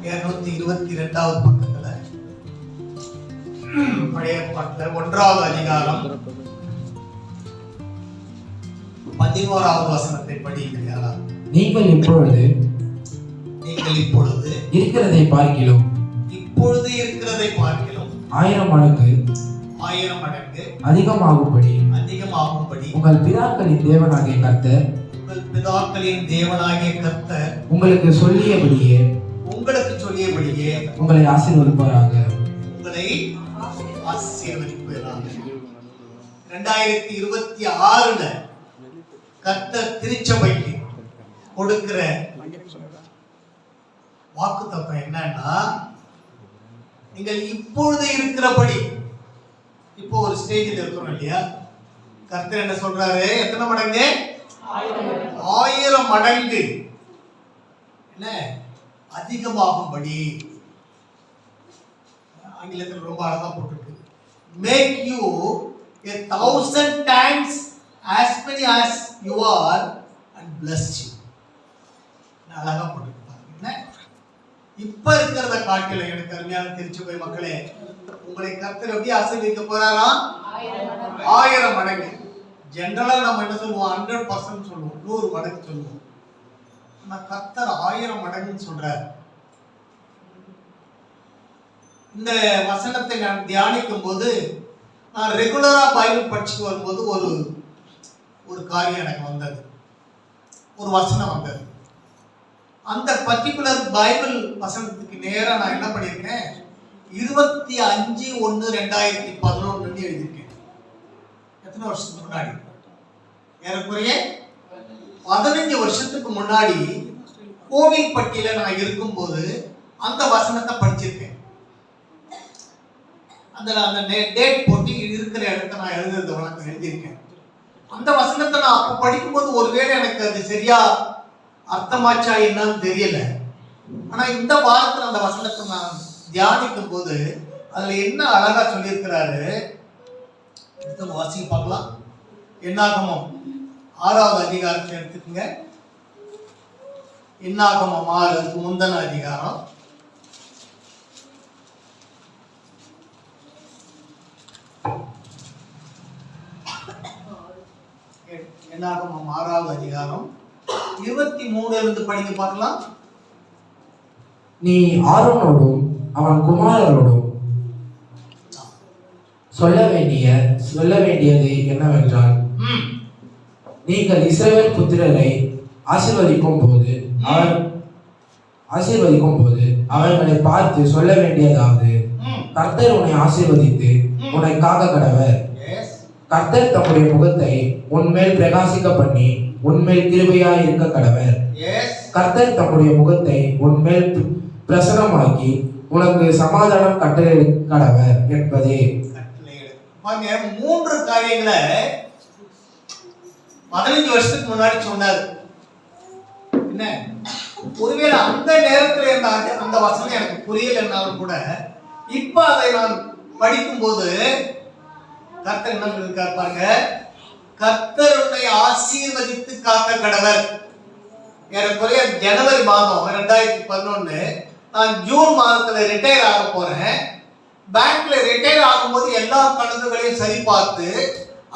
222வது பக்கத்துல பழைய ஏற்பாட்டுல 1வது அதிகாரம் 11வது வசனத்தை படிக்கிறீர்களா? நீங்கள் இப்பொழுது இருக்கிறதை பார்க்கிறோம், இப்பொழுது இருக்கிறதை பார்க்கிறோம் 1000 மடங்கு அதிகமாகும்படி உங்கள் பிதாக்களின் தேவனாகிய கர்த்தர் உங்களுக்கு சொல்லியபடியே உங்களை ஆசீர்வதிப்பாராக. 2026 கர்த்தர் திருச்சபைக்கு கொடுக்கிற வாக்குத்தத்தம் என்னன்னா, நீங்கள் இப்பொழுது இருக்கிறபடி, இப்போ ஒரு ஸ்டேஜில் இருக்கிறோம் இல்லையா, கர்த்தர் என்ன சொல்றாரு? எத்தனை மடங்கு? 1000 மடங்கு என்ன அதிகமாகும்படி. ஆங்கிலத்தில் ரொம்ப அழகா போட்டிருக்கு, make you 1000 times as many as you are and bless you. அழகா போட்டிருக்கு. இப்ப இருக்கிறத காட்டில எனக்கு அருமையான திருச்சபை மக்களே, உங்களை கர்த்தர் எப்படி ஆசீர்வதிக்க போறாராம்? 1000 மடங்கு. ஜெனரலா நம்ம என்ன சொல்லுவோம்? 100% சொல்லுவோம், 100 மடங்கு சொல்லுவோம். ஆனா கர்த்தர் 1000 மடங்குன்னு சொல்றார். இந்த வசனத்தை நான் தியானிக்கும் போது, நான் ரெகுலரா பைபிள் படிச்சுட்டு வரும்போது ஒரு காரியம் எனக்கு வந்தது, ஒரு வசனம் வந்தது. அந்த பர்டிகுலர் பைபிள் வசனத்துக்கு நேரா நான் என்ன பண்ணியிருக்கேன், 25/1/2011 எழுதியிருக்கேன். எத்தனை வருஷத்துக்கு முன்னாடி? ஏறக்குறைய 15 வருஷத்துக்கு முன்னாடி கோவில்பட்டியில நான் இருக்கும்போது அந்த வசனத்தை படிச்சிருக்கேன். அந்த டேட் போட்டு இருக்கிற இடத்த நான் எழுதுறது வழக்கம் எழுதியிருக்கேன். அந்த வசனத்தை நான் அப்ப படிக்கும்போது ஒருவேளை எனக்கு அது சரியா அர்த்தமாச்சா என்னன்னு தெரியல. ஆனா இந்த வாரத்துல அந்த வசனத்தை நான் தியானிக்கும் போது அதுல என்ன அழகா சொல்லியிருக்கிறாரு, வாசிக்க பார்க்கலாம். என்னாகமம் 6வது அதிகாரத்தை எடுத்துக்கங்க. என்னாகமம் 6 முந்தின அதிகாரம். என்னாகமம் 6வது அதிகாரம் 23 படிக்க பார்க்கலாம். நீ ஆரோனோடும் அவன் குமாரரோடும் சொல்ல வேண்டியது என்னவென்றால், நீங்கள் இஸ்ரவேல் புத்திரரை ஆசீர்வதிக்கும் போது அவர்களை பார்த்து சொல்ல வேண்டியதாவது, கர்த்தர் உன்னை ஆசீர்வதித்து உன்னை காக்க கடவர். கர்த்தர் தம்முடைய முகத்தை உன்மேல் பிரகாசிக்க பண்ணி உன்மேல் கிருபையாய் இருக்க கடவர். கர்த்தர் தம்முடைய முகத்தை உன்மேல் பிரசன்னமாக்கி உனக்கு சமாதானம் கட்டளை கடவர் என்பதே. 3 காரியங்களை 15 வருஷத்துக்கு முன்னாடி சொன்னார். என்ன, ஒருவேளை அந்த நேரத்தில் இருந்த அந்த வசனம் எனக்கு புரியலைன்னாலும் கூட இப்ப அதை நான் படிக்கும் போது கர்த்தர் என்ன சொல்லியிருக்கார் பாருங்க, கர்த்தர் உன்னை ஆசீர்வதித்து காக்க கடவர். ஏறக்குறைய ஜனவரி மாதம் 2011 நான் ஜூன் மாதத்துல ரிட்டையர் ஆக போறேன். பேங்க்ல ரிட்டையர் ஆகும்போது எல்லா கணக்குகளையும் சரி பார்த்து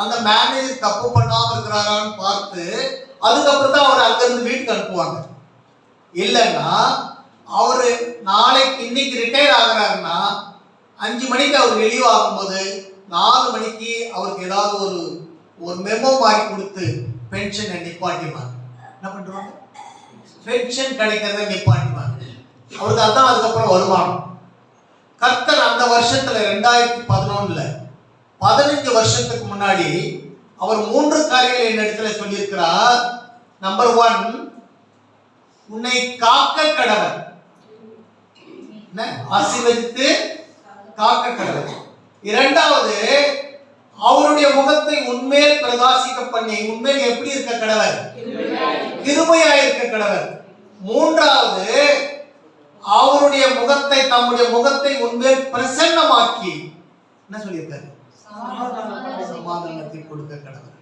அந்த மேனேஜர் தப்பு பண்ணாம இருக்கிறாரான்னு பார்த்து அதுக்கப்புறம் தான் அவர் அங்கிருந்து வீட்டுக்கு அனுப்புவாங்க. இல்லைன்னா அவரு நாளைக்கு இன்னைக்கு ரிட்டையர் ஆகிறாருன்னா 5 மணிக்கு அவர் வெளியே ஆகும்போது 4 மணிக்கு அவருக்கு ஏதாவது ஒரு மெமோ மாதிரி கொடுத்து பென்ஷனை நிப்பாட்டிடுவாங்க. என்ன பண்றாங்க? பென்ஷன் கிடைக்கிறத நிப்பாட்டிடுவாங்க. அவருக்கு அதான் அதுக்கப்புறம் வருமானம். கர்த்தர் அந்த வருஷத்துல 2011 15 வருஷத்துக்கு முன்னாடி அவர் 3 காரியங்கள் என் இடத்துல சொல்லியிருக்கிறார். நம்பர் 1, உன்னை காக்க கடவர். ஆசீர்வதித்து காக்க கடவர். 2வது, அவருடைய முகத்தை உண்மையில் பிரகாசிக்க பண்ணி உண்மையில் எப்படி இருக்க கடவர்? கிருபையாய் இருக்க கடவர். 3வது, அவருடைய முகத்தை தம்முடைய முகத்தை உண்மையில் பிரசன்னமாக்கி என்ன சொல்லியிருக்காரு? சமாதானத்தை கொடுக்க கடவர்.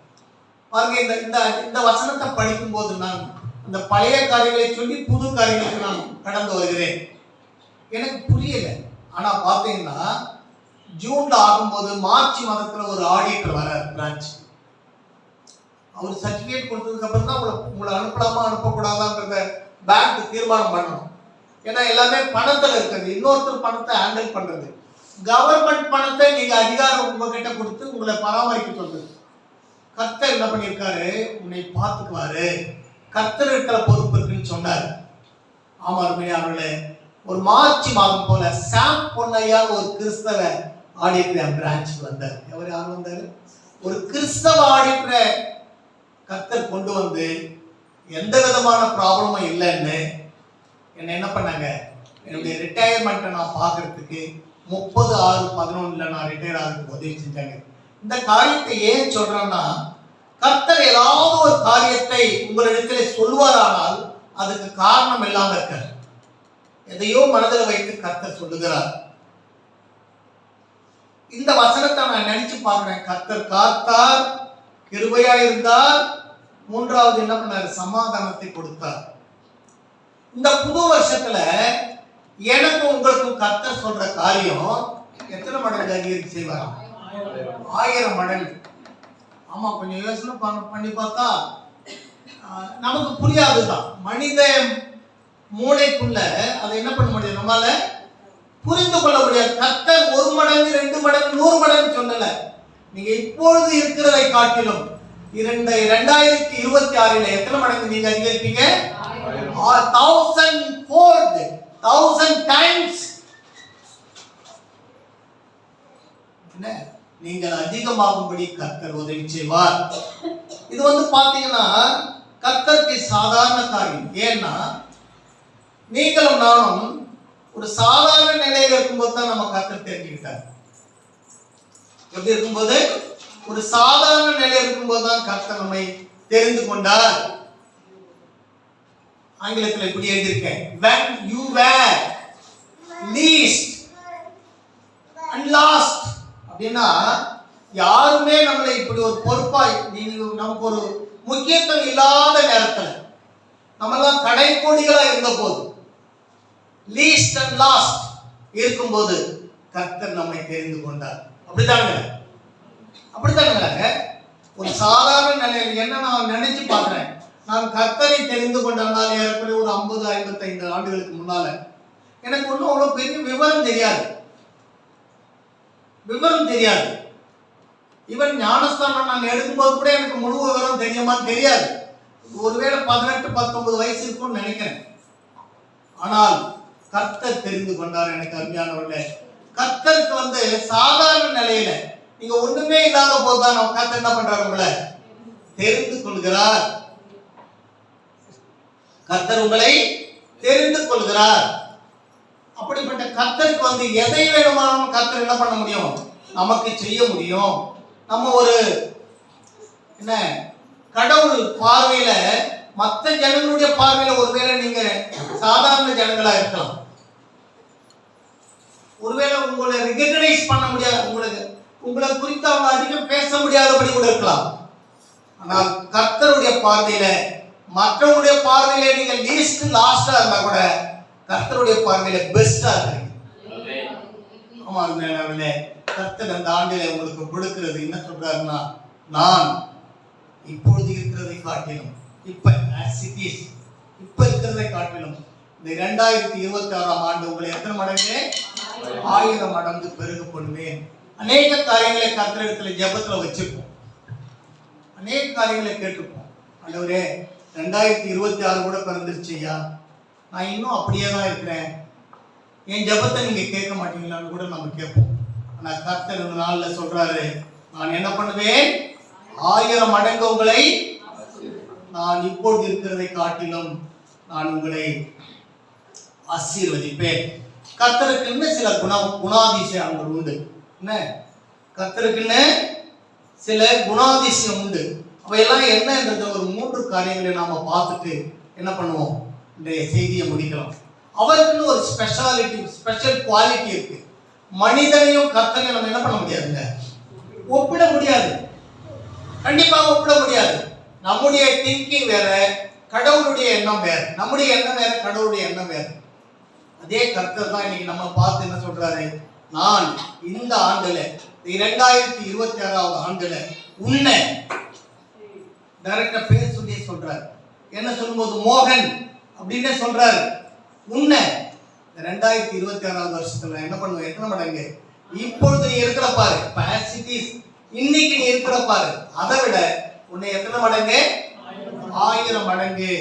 பாருங்க, இந்த வசனத்தை படிக்கும் போது நான் அந்த பழைய காரியங்களை சொல்லி புது காரியங்களுக்கு நான் கடந்து வருகிறேன். எனக்கு புரியல. ஆனா பாத்தீங்கன்னா ஜூன்ல ஆகும்போது மார்ச் மாதத்துல ஒரு ஆடிட்டர் வரார் பிரான்ச். அவர் சர்டிபிகேட் கொடுத்ததுக்கு அப்புறம் தான் உங்களை அனுப்பலாமா அனுப்பக்கூடாதான்றத பேங்க் தீர்மானம் பண்ணணும். ஏன்னா எல்லாமே பணத்துல இருக்குது, இன்னொருத்தர் பணத்தை ஹேண்டில் பண்றது. கவர்மெண்ட் பணத்தை நீங்க அதிகாரம் உங்ககிட்ட கொடுத்து உங்களை பராமரிக்க சொல்றது. கர்த்தர் என்ன பண்ணியிருக்காரு, உன்னை பார்த்துக்குவாரு, கர்த்தர் இருக்கிற பொறுப்பு இருக்குன்னு சொன்னார். ஆமா அருமையானவர்களே, ஒரு மார்ச் மாதம் போல சாம் பொன்னையா ஒரு கிறிஸ்தவ ஆடிட்டர் பிரான்ச்சுக்கு வந்தார். யார் வந்தாரு? ஒரு கிறிஸ்தவ ஆடிட்டர் கர்த்தர் கொண்டு வந்து எந்த விதமான ப்ராப்ளமும் இல்லைன்னு என்ன பண்ணாங்க, என்னுடைய ரிட்டையர்மெண்ட்டை நான் பார்க்கறதுக்கு 30/6/11 நான் ரிட்டையர் ஆகிறதுக்கு உதவி செஞ்சாங்க. இந்த காரியத்தை ஏன் சொல்றேன்னா, கர்த்தர் ஏதாவது ஒரு காரியத்தை உங்களிடத்திலே சொல்வாரானால் அதுக்கு காரணம் இல்லாம இருக்கார். எதையோ மனதில் வைத்து கர்த்தர் சொல்லுகிறார். இந்த வசனத்தை நான் நினைச்சு பார்க்கிறேன். கர்த்தர் காத்தார், கிருபையா இருந்தார், மூன்றாவது என்ன பண்ணாரு, சமாதானத்தை கொடுத்தார். இந்த புது வருஷத்துல எனக்கும் உங்களுக்கும் கர்த்தர் சொல்ற காரியம் எத்தனை மடங்கு அதிகரித்து செய்வாராம்? 1000 மடங்கு. ஆமா, கொஞ்சம் யோசனை பண்ணி பார்த்தா நமக்கு புரியாதுதான். மனித மூளைக்குள்ள அதை என்ன பண்ண முடியும், நம்மால புரிந்து கொள்ள முடியாது. கர்த்தர் 1 மடங்கு 2 மடங்கு 100 மடங்கு சொல்லல. நீங்க இப்பொழுது இருக்கிறதை காட்டிலும் 2026 எத்தனை மடங்கு நீங்க அதிகரிப்பீங்க? 1000-fold, 1000 times. நீங்கள் அதிகமாகும்படி கர்த்தர் உதவி செய்வார். இது பாத்தீங்கன்னா கர்த்தருக்கு சாதாரண காரியம். ஏன்னா நீங்களும் நானும் ஒரு சாதாரண நிலையில இருக்கும்போது தான் நம்ம கர்த்தர் தெரிஞ்சுக்கிட்டார். எப்படி இருக்கும்போது? ஒரு சாதாரண நிலையில இருக்கும்போது தான் கர்த்தர் நம்மை தெரிந்து கொண்டார். ஆங்கிலத்தில் இப்படி எழுதியிருக்கேன், when you were least and last. அப்படின்னா யாருமே நம்மளை இப்படி ஒரு பொறுப்பாய் நமக்கு ஒரு முக்கியத்துவம் இல்லாத நேரத்துல, நம்மெல்லாம் கடைக்கோடிகளா இருந்த போது, லீஸ்ட் அண்ட் லாஸ்ட் இருக்கும்போது கர்த்தர் நம்மை தெரிந்து கொண்டார். அப்படித்தானுங்க. ஒரு சாதாரண நிலையில் என்ன நான் நினைச்சு பார்க்கிறேன், நான் கர்த்தரை தெரிந்து கொண்டனால் ஏறக்குறைய ஒரு 50-55 ஆண்டுகளுக்கு முன்னால எனக்கு ஒன்றும் அவ்வளவு பெரிய விவரம் தெரியாது. இவன் ஞானஸ்தானம் நான் எடுக்கும்போது கூட எனக்கு முழு விவரம் தெரியுமான்னு தெரியாது. ஒருவேளை 18-19 வயசு இருக்கும்னு நினைக்கிறேன். ஆனால் கர்த்தர் தெரிந்து கொண்டார். எனக்கு அருமையானவர்களே, கர்த்தருக்கு சாதாரண நிலையில நீங்க ஒண்ணுமே இல்லாத போதுதான் நம்ம கர்த்தர் என்ன பண்றாரு, உங்களை தெரிந்து கொள்கிறார். கர்த்தர் உங்களை தெரிந்து கொள்கிறார். அப்படிப்பட்ட கர்த்தருக்கு எதை வேணுமானாலும் கர்த்தர் என்ன பண்ண முடியும், நமக்கு செய்ய முடியும். நம்ம ஒரு என்ன கடவுள் பார்வையில, மற்ற ஜனங்களுடைய பார்வையில ஒருவேளை நீங்க சாதாரண ஜனங்களா இருக்கலாம். ஒருவேளை உங்களை ரெகக்னைஸ் பண்ண முடியாது, உங்களை குறித்து அவங்க அதிகம் பேச முடியாதபடி கூட இருக்கலாம். ஆனால் கர்த்தருடைய பார்வையில, மற்றவங்களுடைய பார்வையில நீங்க லீஸ்ட் லாஸ்டா இருந்தா கூட கர்த்தருடைய பார்வையில பெஸ்டா இருக்கீங்க. ஆமா, கர்த்தர் அந்த ஆண்டில உங்களுக்கு கொடுக்கிறது என்ன சொல்றாருன்னா, நான் இப்பொழுது இருக்கிறதை காட்டிலும், இப்ப இருக்கிறதை காட்டிலும் இந்த 2026ஆம் ஆண்டு உங்களை எத்தனை மடங்கு? 1000 மடங்கு பெருக பண்ணுவேன். அநேக காரியங்களை கர்த்தரிடத்துல ஜெபத்துல வச்சிருப்போம், அநேக காரியங்களை கேட்டிருப்போம். ஆண்டவரே 2026 கூட பிறந்துருச்சு ஐயா, நான் இன்னும் அப்படியே தான் இருக்கிறேன், என் ஜெபத்தை நீங்க கேட்க மாட்டீங்களான்னு கூட நம்ம கேட்போம். ஆனா கர்த்தர் இந்த நாள்ல சொல்றாரு, நான் என்ன பண்ணுவேன்? 1000 மடங்கு உங்களை, நான் இப்பொழுது இருக்கிறதை காட்டிலும் நான் உங்களை ஆசீர்வதிப்பேன். கர்த்தருக்குன்னு சில குணாதிசயங்கள் உண்டு. என்ன? கர்த்தருக்குன்னு சில குணாதிசயம் உண்டு. அவையெல்லாம் என்னன்றது ஒரு 3 காரியங்களை நாம பார்த்துட்டு என்ன பண்ணுவோம், இந்த செய்தியை முடிக்கலாம். அவருக்குன்னு ஒரு ஸ்பெஷல் குவாலிட்டி இருக்கு. மனிதனையும் கர்த்தரையும் நம்ம என்ன பண்ண முடியாதுங்க, ஒப்பிட முடியாது, கண்டிப்பாக ஒப்பிட முடியாது. நம்முடைய திங்கிங் வேற, கடவுளுடைய எண்ணம் வேற. நம்முடைய எண்ணம் வேற, கடவுளுடைய எண்ணம் வேற. அதே கர்த்தர் தான் இன்னைக்கு நம்ம பார்த்து என்ன சொல்றாரு, நான் இந்த ஆண்டுல 2026வது ஆண்டுல உன்னை டைரக்டா பேர் சொல்லி சொல்றாரு. என்ன சொல்லும்போது மோகன் அப்படின்னு சொல்றாரு. உன்னை இந்த 2026வது வருஷத்துல என்ன பண்ணுவேன், எத்தனை மடங்கு இப்பொழுது நீ இருக்கிற பாரு, பாசிட்டிஸ் இன்னைக்கு நீ இருக்கிற பாரு, அதை விட உன்னை எத்தனை மடங்கு, 1000 மடங்கு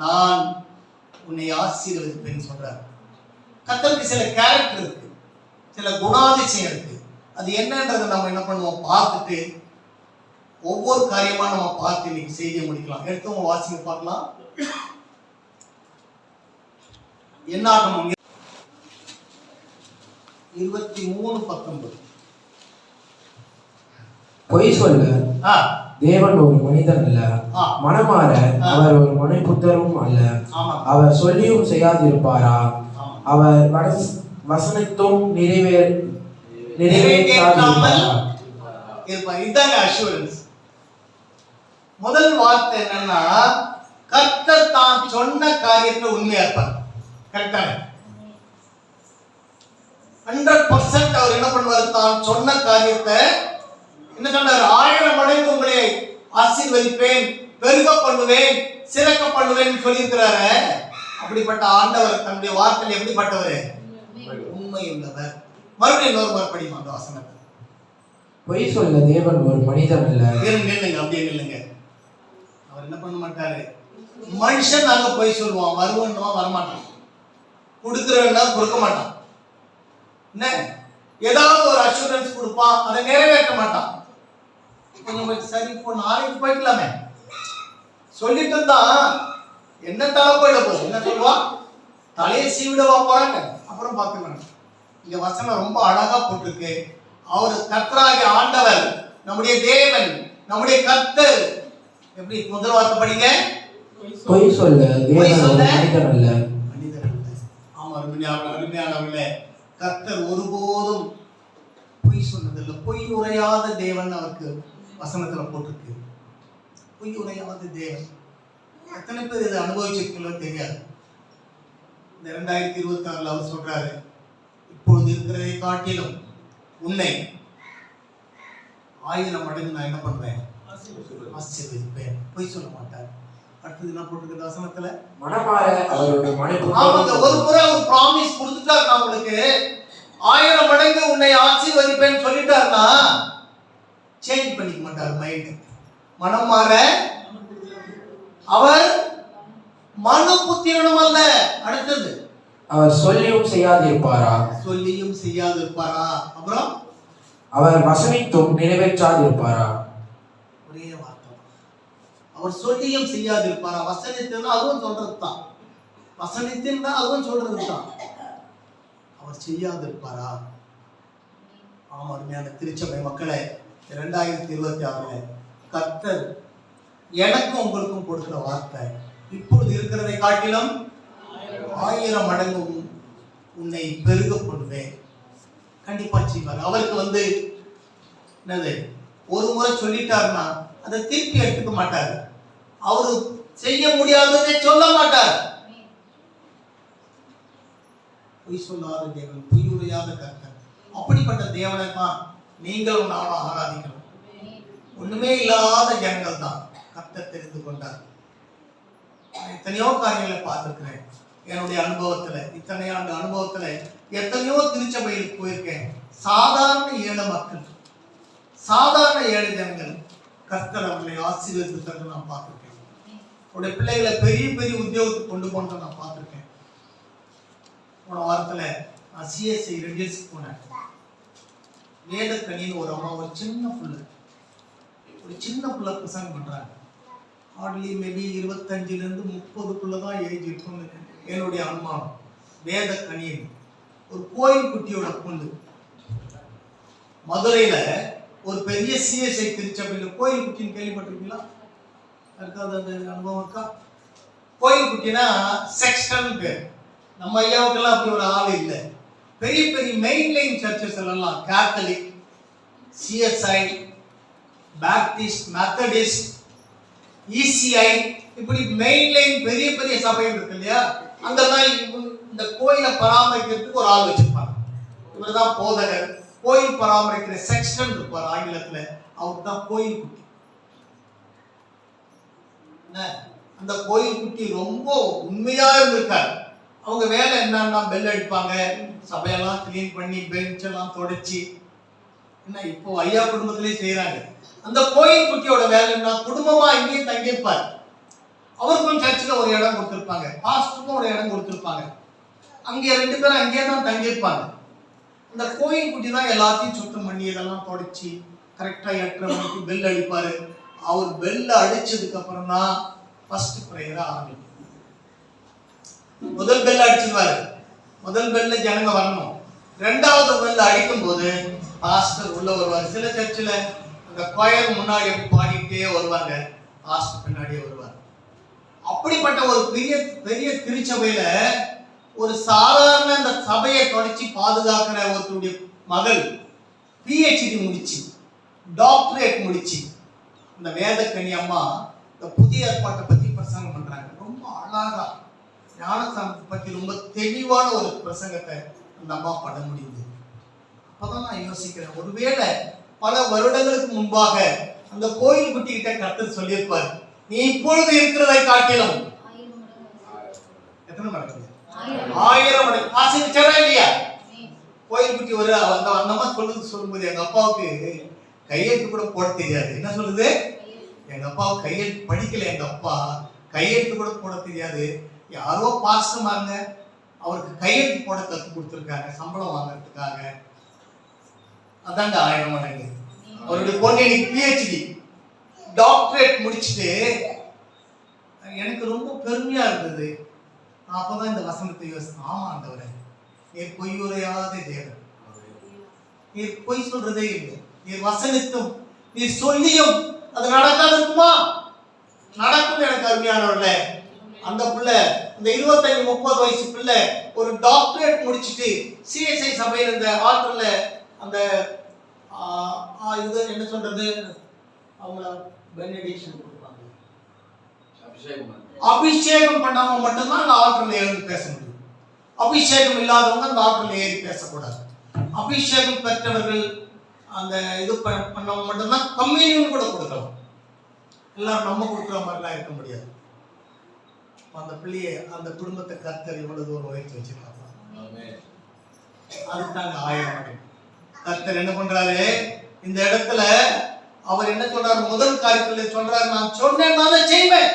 நான் உன்னை ஆசீர்வதிப்பேன்னு சொல்றாரு. கர்த்தருக்கு சில கேரக்டர் இருக்கு, சில குணாதிசயம் இருக்கு. அது என்னன்றதை நம்ம என்ன பண்ணுவோம் பார்த்துட்டு ஒவ்வொரு காரியமா நம்ம பார்த்து இன்னைக்கு செய்தியை முடிக்கலாம். எடுத்தவங்க வாசிங்க பார்க்கலாம். என்னாகும் 23:19. பொய் சொல்ல தேவன் ஒரு மனிதன் அல்ல, மனமாற அவர் ஒரு மனைபுத்தரும் அல்ல. அவர் சொல்லியும் செய்யாதிருப்பாரா? அவர் வசனத்தும் நிறைவேற்றாதிருப்பாரா? இதாங்க அஷூரன்ஸ். முதல் வார்த்தை என்னன்னா, கர்த்தர் தான் சொன்ன காரியத்துல உண்மையா இருப்பார். கரெக்டா 100% அவர் என்ன பண்ணுவார், தான் சொன்ன காரியத்தை என்ன சொன்னார், 1000 மடங்கு உங்களை ஆசீர்வதிப்பேன், பெருக பண்ணுவேன், சிறக்க பண்ணுவேன் சொல்லியிருக்கிறாரு. அப்படிப்பட்ட ஆண்டவர் தன்னுடைய வார்த்தையில் எப்படிப்பட்டவர், உண்மை உள்ளவர். மறுபடியும் இன்னொரு முறை படிமா அந்த வசனத்தை. பொய் சொல்ல தேவன் ஒரு மனிதன் அல்ல. நில்லுங்க, அப்படியே நில்லுங்க. அவர் என்ன பண்ண மாட்டாரு, மனுஷன் நாங்க பொய் சொல்லுவோம், வருவோம் வரமாட்டான், கொடுக்குறோம்னா கொடுக்க மாட்டான். என்ன ஏதாவது ஒரு அஷூரன்ஸ் கொடுப்பான், அதை நிறைவேற்ற மாட்டான். கொஞ்சம் சரி இப்போ நாளைக்கு போயிக்கலாமே சொல்லிட்டு தான் என்ன தலை போயிட போகுது, என்ன சொல்லுவான், தலையை சீவிடவா போறாங்க, அப்புறம் பார்த்துக்கலாம். இங்க வசனம் ரொம்ப அழகா போட்டிருக்கு. அவர் கர்த்தராகிய ஆண்டவர், நம்முடைய தேவன், நம்முடைய கர்த்தர். எப்படி முதல் வார்த்தை படிங்க, பொய் சொல்ல தேவன் ஒரு மனிதன் அல்ல. மனிதன் அல்ல. ஆமா, அருமையானவர்களே, கர்த்தர் ஒருபோதும் பொய் சொன்னதில்லை. பொய் உரையாத தேவன் அவருக்கு வசனத்துல போட்டிருக்கு. பொய் உரையாத தேவன். எத்தனை பேர் இதை அனுபவிச்சிருக்கீங்களோ தெரியாது. இந்த 2026 அவர் சொல்றாரு, இப்பொழுது இருக்கிறதை காட்டிலும் உன்னை 1000 மடங்கு நான் என்ன பண்றேன், ஆசீர்வதிப்பேன். பொய் சொல்ல மாட்டார். அடுத்தது என்ன போட்டிருக்க வசனத்துல, மனமாற அவருடைய மனைபுத்தரும். ஒரு முறை ஒரு ப்ராமிஸ் கொடுத்துட்டாரு, நான் உங்களுக்கு 1000 மடங்கு உன்னை ஆசீர்வதிப்பேன்னு சொல்லிட்டாருன்னா சேஞ்ச் பண்ணிக்க மாட்டார் மைண்ட். மனம் மாற அவர் மனுபுத்திரனும் அல்ல. அடுத்தது, அவர் சொல்லியும் செய்யாதிருப்பாரா? சொல்லியும் செய்யாதிருப்பாரா? அப்புறம் அவர் வசனித்தும் நிறைவேற்றாதிருப்பாரா? ஒரே வார்த்தை, அவர் சொல்லியும் செய்யாதிருப்பாரா. வசனித்துன்னா அதுவும் சொல்றதுதான், வசனித்துன்னா அதுவும் சொல்றதுதான். அவர் செய்யாதிருப்பாரா? ஆமா, அருமையான திருச்சபை மக்களே, 2026 கர்த்தர் எனக்கும் உங்களுக்கும் கொடுக்கிற வார்த்தை, இப்பொழுது இருக்கிறதை காட்டிலும் 1000 மடங்கு உன்னை பெருக பண்ணுவேன். கண்டிப்பா செய்வார். அவருக்கு என்னது, ஒரு முறை சொல்லிட்டாருன்னா அதை திருப்பி எடுத்துக்க மாட்டாரு. அவரு செய்ய முடியாததை சொல்ல மாட்டார். பொய் சொல்லாத தேவன், பொய் உரையாத கர்த்தர். அப்படிப்பட்ட தேவனை தான் நீங்களும் நானும் ஆராதிக்கணும். ஒண்ணுமே இல்லாத ஜனங்கள் தான் கர்த்தர் தெரிந்து கொண்டார். எத்தனையோ காரியங்களை பார்த்துருக்கிறேன் என்னுடைய அனுபவத்துல. இத்தனை ஆண்டு அனுபவத்துல எத்தனையோ திருச்சபையில் போயிருக்கேன். சாதாரண ஏழை மக்கள், சாதாரண ஏழை ஜனங்கள் கர்த்தர் அவர்களை ஆசீர்வதித்ததை நான் பார்த்துருக்கேன். அவருடைய பிள்ளைகளை பெரிய பெரிய உத்தியோகத்துக்கு கொண்டு போனதை நான் பார்த்துருக்கேன். போன வாரத்துல நான் சிஎஸ்ஐ ரெடியூஸ் போனேன். வேதக்கணின்னு ஒரு அம்மா, ஒரு சின்ன புள்ள பிரசங்கம் பண்றாங்க. ஹார்ட்லி மேபி 25 to 30 தான் ஏஜ் இருக்கும்னு என்னுடைய அனுமானம். வேதக்கணியன் ஒரு கோயில் குட்டியோட பொண்ணு. மதுரையில ஒரு பெரிய சிஎஸ்ஐ திருச்சபையில் கோயில் குட்டின்னு கேள்விப்பட்டிருக்கீங்களா? இருக்காது அந்த அனுபவம் இருக்கா? கோயில் குட்டினா செக்ஸ்டன் பேர். நம்ம ஐயாவுக்கெல்லாம் அப்படி ஒரு ஆள் இல்லை. பெரிய பெரிய மெயின்லைன் சர்ச்சஸ் எல்லாம் Catholic, CSI, Baptist, Methodist, ECI, இப்படி மெயின்லைன் பெரிய பெரிய சபைகள் இருக்கு இல்லையா, அங்கெல்லாம் இந்த அந்த கோயிலை பராமரிக்கிறதுக்கு ஒரு ஆள் வச்சிருப்பாங்க. இவர்தான் போதகர். கோயில் பராமரிக்கிற செக்ஷன் இருப்பார் ஆங்கிலத்துல, அவர் தான் கோயில் குட்டி. அந்த கோயில் குட்டி ரொம்ப உண்மையா இருந்திருக்காரு. அவங்க வேலை என்னன்னா பெல் அடிப்பாங்க, சபையெல்லாம் கிளீன் பண்ணி பெஞ்ச் எல்லாம் தொடச்சி, என்ன இப்போ ஐயா குடும்பத்திலே செய்யறாங்க. அந்த கோயில் குட்டியோட வேலை என்ன, குடும்பமா இங்கேயும் தங்கியிருப்பார். அவருக்கும் சர்ச்சில் ஒரு இடம் கொடுத்துருப்பாங்க, பாஸ்டருக்கும் ஒரு இடம் கொடுத்துருப்பாங்க. அங்கே 2 பேரும் அங்கேயே தான் தங்கியிருப்பாங்க. அந்த கோயில் குட்டி தான் எல்லாத்தையும் சுத்தம் பண்ணி இதெல்லாம் தொடச்சி கரெக்டா 8:30 மணிக்கு பெல் அடிப்பாரு. அவர் பெல்ல அடிச்சதுக்கு அப்புறம் தான் ஃபர்ஸ்ட் பிரேயர் ஆரம்பிக்கும். முதல் பெல் அடிச்சிருவாரு, முதல் பெல்ல ஜனங்க வரணும். 2வது பெல்ல அடிக்கும் போது பாஸ்டர் உள்ள வருவார். சில சர்ச்சில் அந்த கொயர் முன்னாடி பாடிட்டே வருவாங்க, பாஸ்டர் பின்னாடியே வருவார். அப்படிப்பட்ட ஒரு பெரிய பெரிய திருச்சபையில ஒரு சாதாரண அந்த சபையை தொடச்சி பாதுகாக்கிற ஒருத்தருடைய மகள் PhD முடிச்சு, டாக்டரேட் முடிச்சு, இந்த வேதக்கனி அம்மா இந்த புதிய ஏற்பாட்டை பத்தி பிரசங்கம் பண்றாங்க. ரொம்ப அழகா ஞானஸ்தானத்தை பத்தி ரொம்ப தெளிவான ஒரு பிரசங்கத்தை அந்த அம்மா பண்ண முடியுது. அப்பதான் நான் யோசிக்கிறேன், ஒருவேளை பல வருடங்களுக்கு முன்பாக அந்த கோயில் குட்டி கிட்ட கர்த்தர் சொல்லியிருப்பார், நீ இப்பொழுது இருக்கிறதை காட்டிலும் எத்தனை மடங்கு, 1000 மடங்கு ஆசீர்வதிச்சாரா இல்லையா? கோயில் குட்டி ஒரு அந்த அம்மா சொல்லும்போது எங்க அப்பாவுக்கு கையெழுத்து கூட போட தெரியாது. என்ன சொல்லுது, எங்க அப்பாவுக்கு கையெழுத்து படிக்கல, எங்க அப்பா கையெழுத்து கூட போட தெரியாது. யாரோ பாஸ்டர்மாருங்க அவருக்கு கையெழுத்து போட கத்து கொடுத்துருக்காங்க சம்பளம் வாங்கறதுக்காக. அதாங்க 1000 மடங்கு. அவருடைய பொண்ணு PhD டாக்டரேட் முடிச்சுட்டு எனக்கு ரொம்ப பெருமையா இருந்தது. அப்பதான் இந்த வசனத்தை யோசித்தேன், ஆமா ஆண்டவரே, நீர் பொய் உரையாத தேவன், நீர் பொய் சொல்றதே இல்லை, நீர் வசனித்தும் நீர் சொல்லியும் அது நடக்காது இருக்குமா? நடக்கும். எனக்கு அருமையானவர்களே, அந்த பிள்ளை இந்த 25-30 வயசு பிள்ளை ஒரு டாக்டரேட் முடிச்சுட்டு CSI சபையில் இந்த ஆற்றல்ல அந்த இது என்ன சொல்றது, அவங்கள பெனடிக்ஷன் கொடுப்பாங்க, அபிஷேகம் பண்ணவங்க மட்டும்தான் அந்த ஆற்றல் ஏறி பேச முடியும். அபிஷேகம் இல்லாதவங்க அந்த ஆற்றல் ஏறி பேசக்கூடாது. அபிஷேகம் பெற்றவர்கள் அந்த இது பண்ணவங்க மட்டும்தான் கம்யூனியன் கூட கொடுக்கலாம். எல்லாரும் நம்ம கொடுக்குற மாதிரிலாம் இருக்க முடியாது. அந்த பிள்ளையை அந்த குடும்பத்தை கர்த்தர் இவ்வளவு தூரம் உயர்த்தி வச்சிருக்காங்க. அதுதாங்க 1000 மடங்கு. கர்த்தர் என்ன பண்றாரு இந்த இடத்துல, அவர் என்ன சொல்றாரு, முதல் காரியத்துல சொல்றாரு, நான் சொன்னேன் நான் செய்வேன்,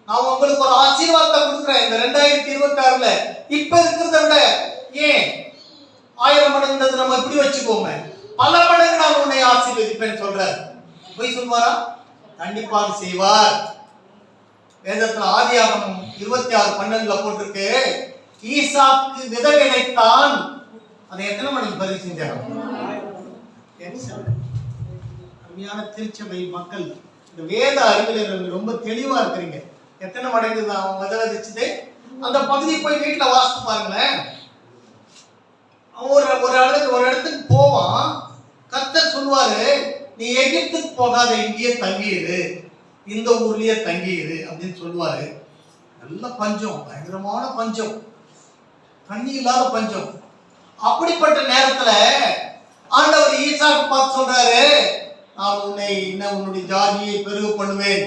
நான் உங்களுக்கு ஒரு ஆசீர்வாதத்தை கொடுக்குறேன். இந்த 2026ல இப்ப இருக்கிறத விட ஏன் 1000 மடங்குன்றது நம்ம இப்படி வச்சுக்கோங்க, பல மடங்கு நான் உன்னை ஆசீர்வதிப்பேன் சொல்றாரு. போய் சொல்வாரா? கண்டிப்பாக செய்வார். வேதத்துல ஆதியாகமம் 26:12 போட்டிருக்கு, ஈசாக்கு விதை விதைத்தான், அதை எத்தனை மணிக்கு பதிவு செஞ்சாங்க? அருமையான திருச்சபை மக்கள், இந்த வேத அறிவியல் ரொம்ப தெளிவா இருக்கிறீங்க. எத்தனை மடங்கு தான் விதை விதைச்சது? அந்த பகுதி போய் வீட்டுல வாசித்து பாருங்களேன். ஒரு இடத்துக்கு போவான், கர்த்தர் சொல்லுவாரு, நீ எகிப்துக்கு போகாத, இங்கேயே தங்கிடு, இந்த ஊர்லயே தங்கிடு அப்படின்னு சொல்லுவாரு. நல்ல பஞ்சம், பயங்கரமான பஞ்சம், தண்ணி இல்லாத பஞ்சம். அப்படிப்பட்ட நேரத்துல ஆண்டவர் ஈசாக்கு பார்த்து சொல்றாரு, நான் உன்னை இன்னும் உன்னுடைய ஜாதியை பெருக பண்ணுவேன்,